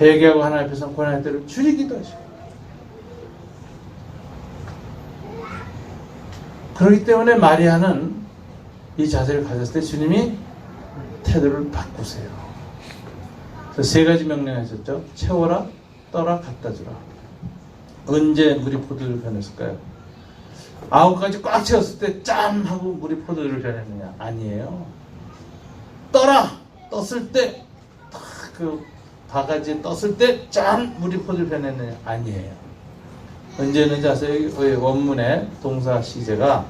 회개하고 하나님 앞에서 고난의 때를 줄이기도 하시고. 그렇기 때문에 마리아는 이 자세를 가졌을 때 주님이 태도를 바꾸세요. 그래서 세 가지 명령하셨죠. 채워라, 떠라, 갖다 주라. 언제 물이 포도주를 변했을까요? 9가지 꽉 채웠을 때 짠 하고 물이 포도주를 변했느냐? 아니에요. 떠라! 떴을 때 딱 그 바가지에 떴을 때 짠! 물이 포도주를 변했느냐? 아니에요. 언제는지 아세요? 원문에 동사 시제가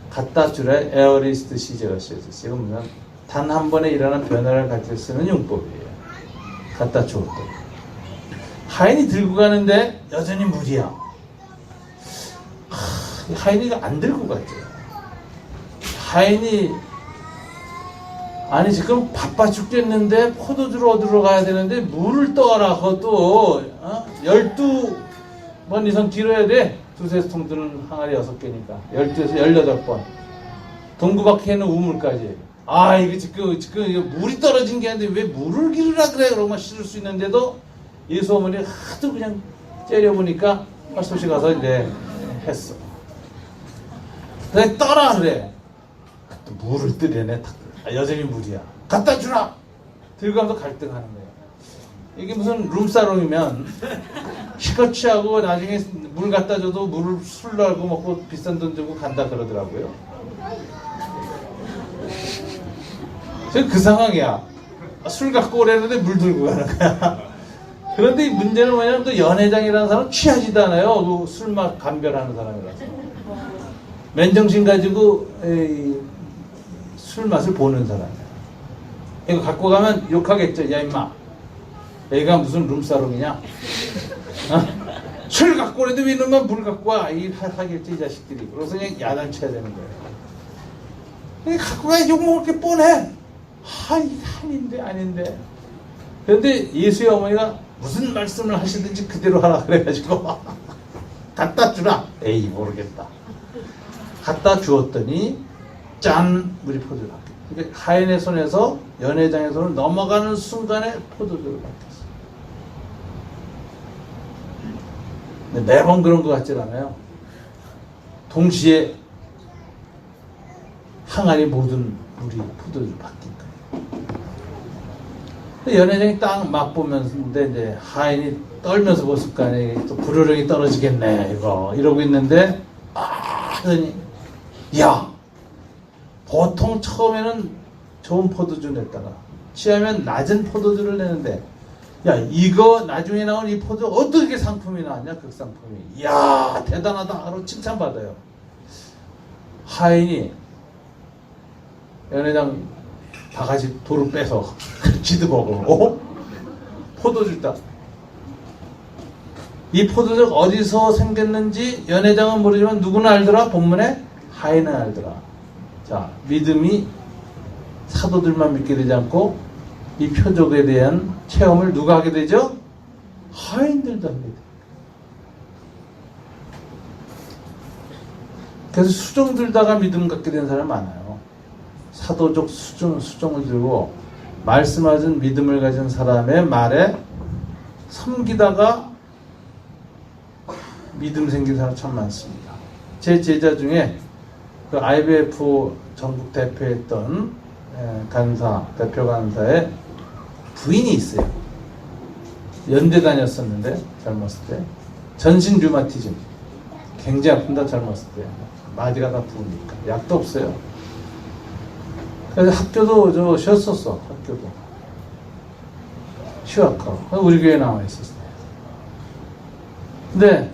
갖다 주래 에어리스트 시제가 쓰여졌어요. 이건 단 한 번에 일어난 변화를 같이 쓰는 용법이에요. 갖다 주었다. 하인이 들고 가는데 여전히 물이야. 하인이가 안 들고 갔죠. 하인이 아니 지금 바빠 죽겠는데 포도주를 얻으러 가야 되는데 물을 떠라. 그것도 12번 이상 뒤로 해야 돼. 두세 통 드는 항아리 6개니까 12에서 18번 동구박해는 우물까지. 아 이게 지금 이거 물이 떨어진 게 아닌데 왜 물을 기르라 그래. 그러면 실을 수 있는데도 예수 어머니 하도 그냥 째려보니까 할소시 가서 이제 했어. 그래 떠라 그래. 또 물을 뜨려네. 여전히 물이야. 갖다 주라. 들고 가면서 갈등하는 거예요. 이게 무슨 룸사롱이면 시컷 취하고 나중에 물 갖다 줘도 물을 술 날고 먹고 비싼 돈 주고 간다 그러더라고요. 그 상황이야. 술 갖고 오라는데 물 들고 가는 거야. 그런데 이 문제는 뭐냐면 또 연회장이라는 사람은 취하지도 않아요. 그 술맛 감별하는 사람이라서. 맨정신 가지고 술맛을 보는 사람이야. 이거 갖고 가면 욕하겠죠. 야 임마. 얘가 무슨 룸사롱이냐? 어? 술 갖고 오래도 왜 이놈만 물 갖고 와? 이 하겠지 이 자식들이. 그래서 그냥 야단쳐야 되는 거예요. 갖고 가야 욕먹을 게 뻔해. 이게 아닌데. 그런데 예수의 어머니가 무슨 말씀을 하시든지 그대로 하라 그래가지고 갖다 주라. 에이 모르겠다. 갖다 주었더니 짠 물이 포도주로 바뀌었어요. 그러니까 하인의 손에서 연회장의 손을 넘어가는 순간에 포도주로 바뀌었어요. 근데 매번 그런 것 같지 않아요. 동시에 항아리 모든 물이 포도주로 바뀐 거예요. 연회장이 딱 맛보면서 이제 하인이 떨면서 봤을 거 아니에요. 또 불효령이 떨어지겠네 이러고 있는데 하더니 야 보통 처음에는 좋은 포도주 냈다가 취하면 낮은 포도주를 내는데 야 이거 나중에 나온 이 포도 어떻게 상품이 나왔냐. 극상품이. 야 대단하다 하고 칭찬받아요. 하인이 연회장 바가지 돌을 빼서 지도 먹어. 포도주 있다. 이 포도주가 어디서 생겼는지 연회장은 모르지만 누구는 알더라. 본문에 하인은 알더라. 자, 믿음이 사도들만 믿게 되지 않고 이 표적에 대한 체험을 누가 하게 되죠? 하인들도 하게 돼요. 그래서 수종 들다가 믿음 갖게 된 사람 많아요. 사도적 수종을 들고 말씀하신 믿음을 가진 사람의 말에 섬기다가 믿음 생긴 사람 참 많습니다. 제 제자 중에 그 IBF 전국 대표했던 대표 간사의 부인이 있어요. 연대 다녔었는데 젊었을 때 전신 류마티즘 굉장히 아픈다. 젊었을 때 마디가 다 부으니까 약도 없어요. 그래서 학교도 쉬었었어. 학교도 휴학하고 우리 교회에 나와 있었어요. 근데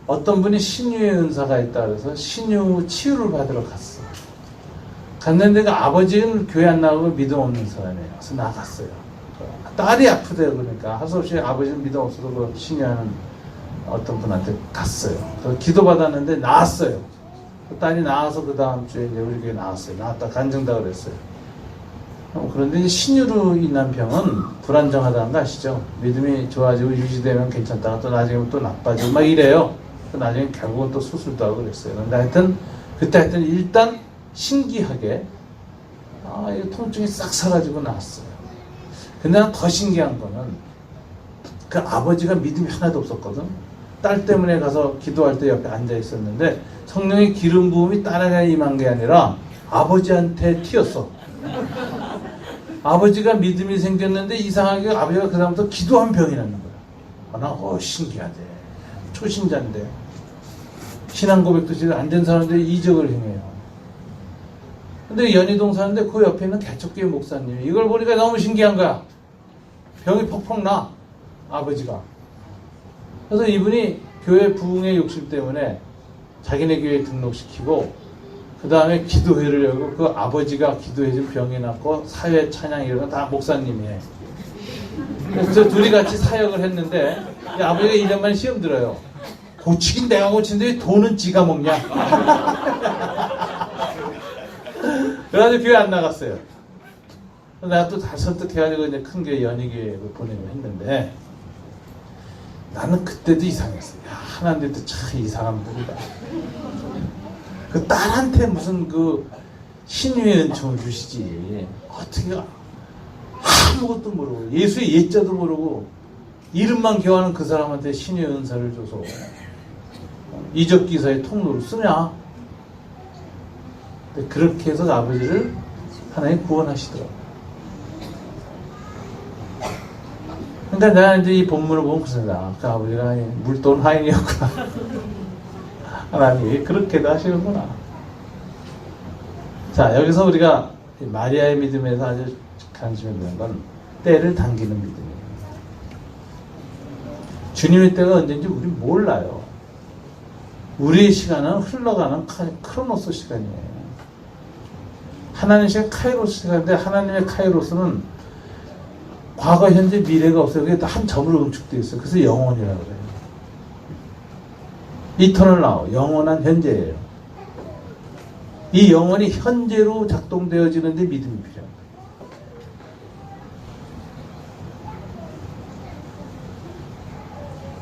어떤 분이 신유의 은사가 있다 그래서 신유 치유를 받으러 갔어. 갔는데 그 아버지는 교회 안 나가고 믿음 없는 사람이에요. 그래서 나갔어요. 딸이 아프대요. 그러니까 할 수 없이 아버지는 믿음 없어서 그 신유하는 어떤 분한테 갔어요. 그래서 기도 받았는데 나았어요. 딸이 나와서 그 다음 주에 이제 우리 교회 나왔어요. 나왔다 간증다 그랬어요. 그런데 이제 신유로 인한 병은 불안정하다는 거 아시죠? 믿음이 좋아지고 유지되면 괜찮다가 또 나중에 또 나빠지고 막 이래요. 나중에 결국은 또 수술도 하고 그랬어요. 근데 하여튼 그때 일단 신기하게 이 통증이 싹 사라지고 나았어요. 근데 난 더 신기한 거는 그 아버지가 믿음이 하나도 없었거든. 딸 때문에 가서 기도할 때 옆에 앉아 있었는데 성령의 기름 부음이 딸에게 임한 게 아니라 아버지한테 튀었어. 아버지가 믿음이 생겼는데 이상하게 아버지가 그 다음부터 기도한 병이 났는 거야. 나 신기하대. 초신자인데 신앙 고백도 지금 안 된 사람들이 이적을 행해요. 근데 연희동 사는데 그 옆에 있는 개척교회 목사님이 이걸 보니까 너무 신기한 거야. 병이 퍽퍽 나. 아버지가. 그래서 이분이 교회 부흥의 욕심 때문에 자기네 교회에 등록시키고 그 다음에 기도회를 열고 그 아버지가 기도해준 병이 낫고 사회 찬양 이런 거 다 목사님이 해. 그래서 둘이 같이 사역을 했는데 아버지가 1년 만에 시험 들어요. 고치긴 내가 고치는데 왜 돈은 지가 먹냐. 그래가지고 교회 안 나갔어요. 내가 또 다 설득해가지고 이제 큰 교회 연희교회에 보내고 했는데 나는 그때도 이상했어. 야, 하나님도 참 이상한 분이다. 그 딸한테 무슨 그 신유의 은총을 주시지. 어떻게 아무것도 모르고 예수의 예자도 모르고 이름만 교환하는 그 사람한테 신유의 은사를 줘서 이적 기사의 통로를 쓰냐? 그렇게 해서 아버지를 하나님 구원하시더라고요. 그러니까 내가 이제 이 본문을 보면 그렇습니다. 그 아버지가 물돈 하인이었구나. 하나님이 그렇게도 하시는구나. 자, 여기서 우리가 마리아의 믿음에서 아주 관심이 있는 건 때를 당기는 믿음이에요. 주님의 때가 언제인지 우리 몰라요. 우리의 시간은 흘러가는 크로노스 시간이에요. 하나님의 시간 카이로스 시간인데 하나님의 카이로스는 과거, 현재, 미래가 없어요. 그게 한 점으로 응축되어 있어요. 그래서 영원이라고 그래요. 이터널 나우, 영원한 현재예요. 이 영원이 현재로 작동되어지는데 믿음이 필요합니다.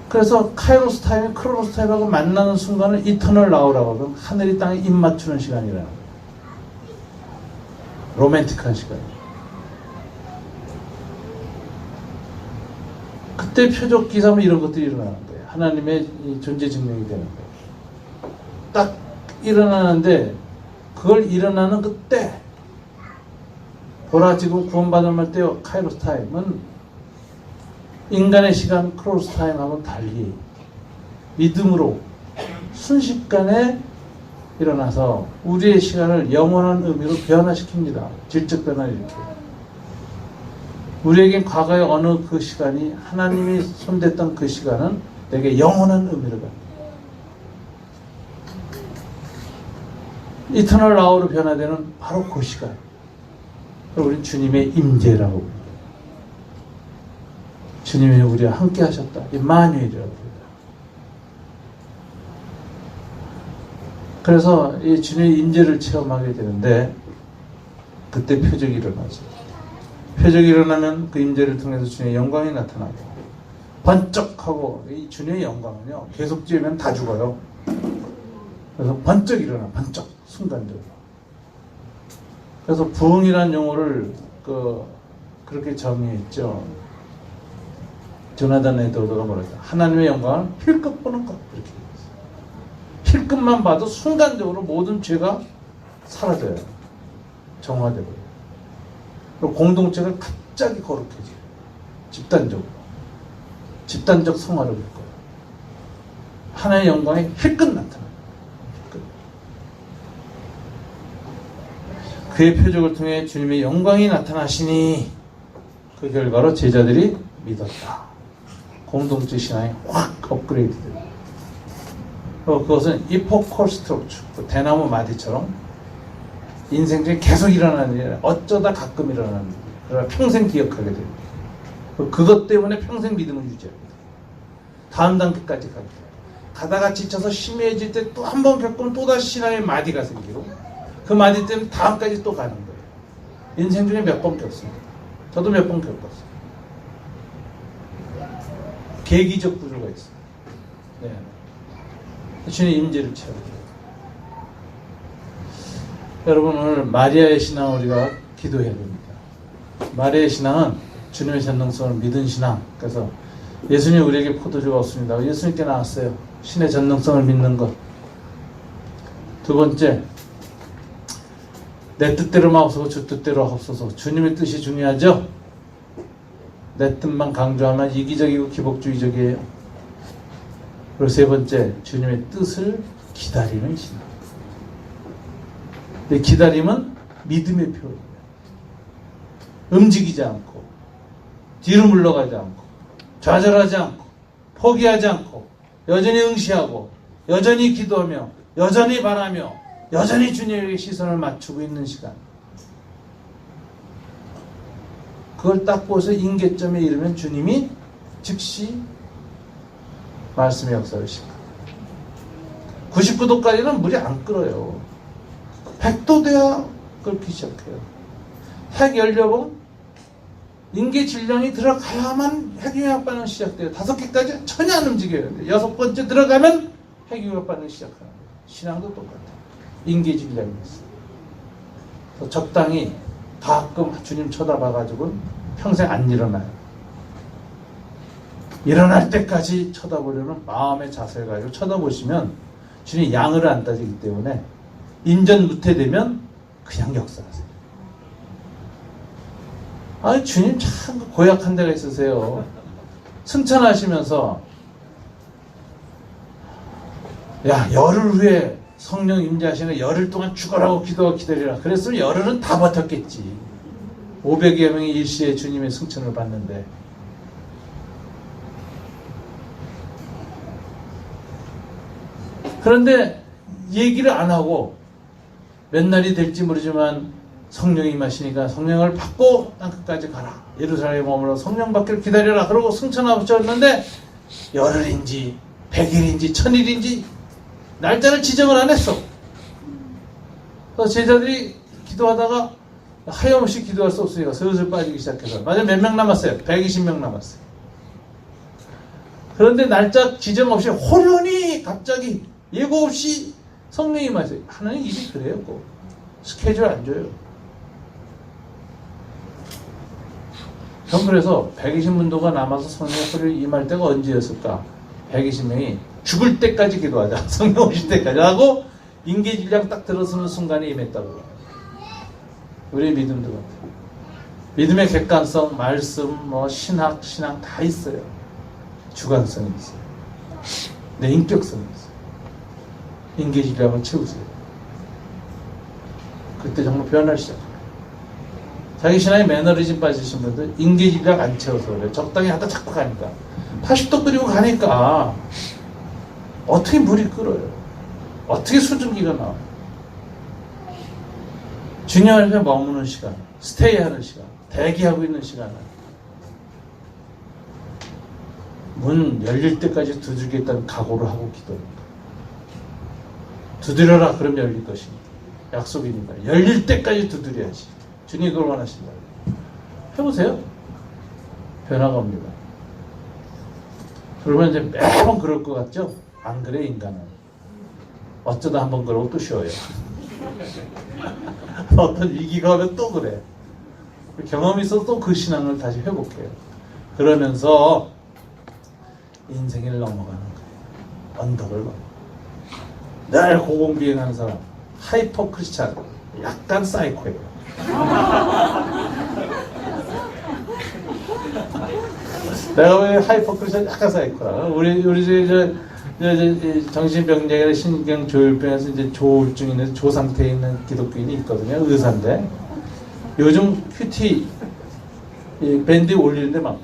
그래서 카이로스 타임이 크로노스 타임하고 만나는 순간을 이터널 나우라고 하면 하늘이 땅에 입 맞추는 시간이라는 거예요. 로맨틱한 시간이에요. 그때 표적 기사면 이런 것들이 일어나는 거예요. 하나님의 존재 증명이 되는 거예요. 딱 일어나는데 그걸 일어나는 그때 보라 지금 구원받을 말 때요. 카이로스 타임은 인간의 시간 크로스 타임하고는 달리 믿음으로 순식간에 일어나서 우리의 시간을 영원한 의미로 변화시킵니다. 질적 변화를 일으켜요. 우리에겐 과거의 어느 그 시간이 하나님이 손댔던 그 시간은 내게 영원한 의미를 갖습니다. 이터널 나우로 변화되는 바로 그 시간. 그걸 우리는 주님의 임재라고 부릅니다. 주님이 우리와 함께 하셨다. 임마누엘이라고 부릅니다. 그래서 이 주님의 임재를 체험하게 되는데 그때 표적이 일어나죠. 표적이 일어나면 그 임재를 통해서 주님의 영광이 나타나고 번쩍하고 이 주님의 영광은요 계속 지으면 다 죽어요. 그래서 번쩍 일어나 번쩍 순간적으로. 그래서 부흥이라는 용어를 그렇게 정의했죠. 조나단 에드워드가 뭐랬죠? 하나님의 영광을 힐끗 보는 것 이렇게 얘기했어요. 힐끗만 봐도 순간적으로 모든 죄가 사라져요. 정화되고요. 그리고 공동체가 갑자기 거룩해져요. 집단적으로. 집단적 성화를 겪어요. 하나의 영광이 힐끗 나타나요. 힐끗. 그의 표적을 통해 주님의 영광이 나타나시니 그 결과로 제자들이 믿었다. 공동체 신앙이 확 업그레이드 됩니다. 그것은 이포컬 스트럭처, 대나무 마디처럼 인생 중에 계속 일어나는 일이라 어쩌다 가끔 일어나는 일. 그러나 평생 기억하게 됩니다. 그것 때문에 평생 믿음을 유지합니다. 다음 단계까지 가게 돼요. 가다가 지쳐서 심해질 때 또 한 번 겪으면 또다시 신앙의 마디가 생기고 그 마디 때문에 다음까지 또 가는 거예요. 인생 중에 몇 번 겪습니다. 저도 몇 번 겪었어요. 계기적 구조가 있어요. 네. 주님의 임재를 채워줘요. 여러분 오늘 마리아의 신앙을 우리가 기도해야 됩니다. 마리아의 신앙은 주님의 전능성을 믿은 신앙. 그래서 예수님 우리에게 포도주가 없습니다. 예수님께 나왔어요. 신의 전능성을 믿는 것. 두 번째, 내 뜻대로 마옵소서 주 뜻대로 하옵소서. 주님의 뜻이 중요하죠. 내 뜻만 강조하면 이기적이고 기복주의적이에요. 그리고 세 번째, 주님의 뜻을 기다리는 신앙. 근데 기다림은 믿음의 표현이에요. 움직이지 않고 뒤로 물러가지 않고 좌절하지 않고 포기하지 않고 여전히 응시하고 여전히 기도하며 여전히 바라며 여전히 주님에게 시선을 맞추고 있는 시간. 그걸 딱 보고서 임계점에 이르면 주님이 즉시 말씀의 역사를 시작합니다. 99도까지는 물이 안 끓어요. 100도 돼야 끓기 시작해요. 핵 연료봉 인계 질량이 들어가야만 핵융합 반응 시작돼요. 5개까지 전혀 안 움직여요. 6번째 들어가면 핵융합 반응 시작하는 거예요. 신앙도 똑같아요. 인계 질량이 있어요. 적당히 가끔 주님 쳐다봐가지고 평생 안 일어나요. 일어날 때까지 쳐다보려는 마음의 자세를 가지고 쳐다보시면 주님이 양을 안 따지기 때문에 인전무태되면 그냥 역사하세요. 아, 주님 참 고약한 데가 있으세요. 승천하시면서 야, 열흘 후에 성령 임재하시는 열흘 동안 죽어라고 기도하고 기다리라. 그랬으면 열흘은 다 버텼겠지. 500여 명이 일시에 주님의 승천을 받는데 그런데 얘기를 안 하고 몇 날이 될지 모르지만 성령이 임하시니까 성령을 받고 땅끝까지 가라. 예루살렘에 머물러 성령 받기를 기다려라. 그러고 승천하셨는데 열흘인지 100일인지 1000일인지 날짜를 지정을 안 했어. 그래서 제자들이 기도하다가 하염없이 기도할 수 없으니까 슬슬 빠지기 시작해서 맞아 몇 명 남았어요? 120명 남았어요. 그런데 날짜 지정 없이 호련히 갑자기 예고 없이 성령이 임하세요. 하나님 일이 그래요. 꼭 스케줄 안 줘요. 전 그래서 120문도가 남아서 성령의 소리를 임할 때가 언제였을까? 120명이 죽을 때까지 기도하자. 성령 오실 때까지 하고 인계질량 딱 들어서는 순간에 임했다고. 우리의 믿음도 같아요. 믿음의 객관성, 말씀, 신학, 신앙 다 있어요. 주관성이 있어요. 내 인격성이 있어요. 인계질량을 채우세요. 그때 정말 변할 시작합니다. 자기 신앙에 매너리즘 빠지신 분들 인계질량 안 채워서 그래요. 적당히 하다 자꾸 가니까 80도 끓이고 가니까 어떻게 물이 끓어요. 어떻게 수증기가 나와요. 주님 앞에 머무는 시간, 스테이하는 시간, 대기하고 있는 시간은 문 열릴 때까지 두들기겠다는 각오를 하고 기도합니다. 두드려라 그럼 열릴 것입니다. 약속입니다. 열릴 때까지 두드려야지. 주님이 그걸 원하신다. 해보세요. 변화가 옵니다. 그러면 이제 매번 그럴 것 같죠? 안 그래 인간은. 어쩌다 한번 그러고 또 쉬어요. 어떤 위기가 오면 또 그래. 경험이 있어서 또 그 신앙을 다시 회복해요. 그러면서 인생을 넘어가는 거예요. 언덕을 넘어. 늘 고공비행하는 사람, 하이퍼 크리스찬, 약간 사이코예요. 내가 왜 하이퍼 크리스찬 약간 사이코라. 우리 정신병자나 신경조혈병에서 이제 조울증 있는 조 상태에 있는 기독교인이 있거든요. 의사인데 요즘 큐티 밴드 올리는데 막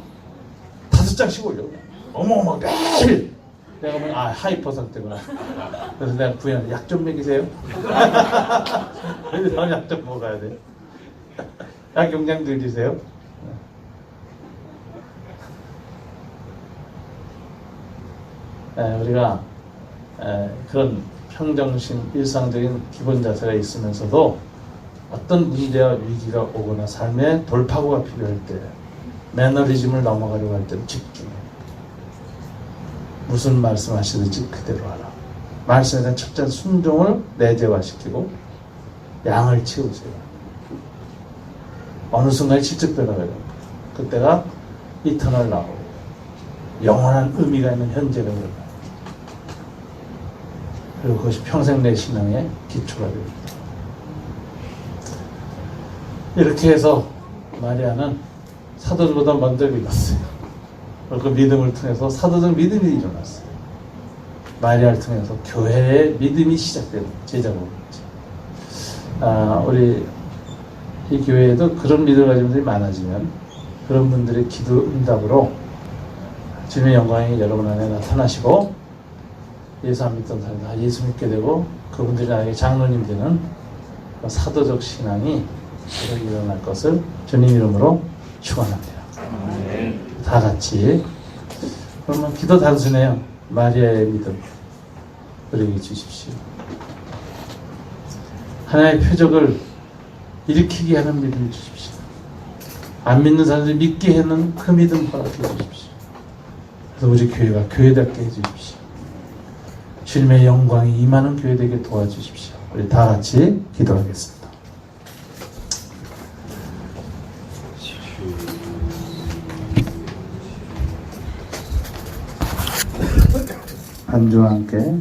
5장씩 올려. 어마어마 매일. 내가 보면 하이퍼 상태구나. 그래서 내가 부인한테 약 좀 먹이세요. 그래서 약 좀 먹어야 돼. 약 용량 늘리세요. 우리가 그런 평정심, 일상적인 기본 자세가 있으면서도 어떤 문제와 위기가 오거나 삶의 돌파구가 필요할 때 매너리즘을 넘어가려고 할 때는 집중해. 무슨 말씀하시든지 그대로 하라. 말씀에 대한 철저한 순종을 내재화시키고 양을 채우세요. 어느 순간에 질적 변화가 됩니다. 그때가 이터널 나우, 영원한 의미가 있는 현재가 되는 거예요. 그리고 그것이 평생 내 신앙의 기초가 됩니다. 이렇게 해서 마리아는 사도들보다 먼저 믿었어요. 그 믿음을 통해서 사도적 믿음이 일어났어요. 마리아를 통해서 교회의 믿음이 시작된 제자고. 우리 이 교회에도 그런 믿음을 가진 분들이 많아지면 그런 분들의 기도 응답으로 주님의 영광이 여러분 안에 나타나시고 예수 안 믿던 사람들 다 예수 믿게 되고 그분들이 나에게 장로님 되는 사도적 신앙이 일어날 것을 주님 이름으로 축원합니다. 다 같이. 그러면 기도 단순해요. 마리아의 믿음 우리에게 주십시오. 하나의 표적을 일으키게 하는 믿음을 주십시오. 안 믿는 사람들이 믿게 하는 그 믿음 허락해 주십시오. 그래서 우리 교회가 교회답게 해주십시오. 주님의 영광이 임하는 교회 되게 도와주십시오. 우리 다 같이 기도하겠습니다. 안주와 함께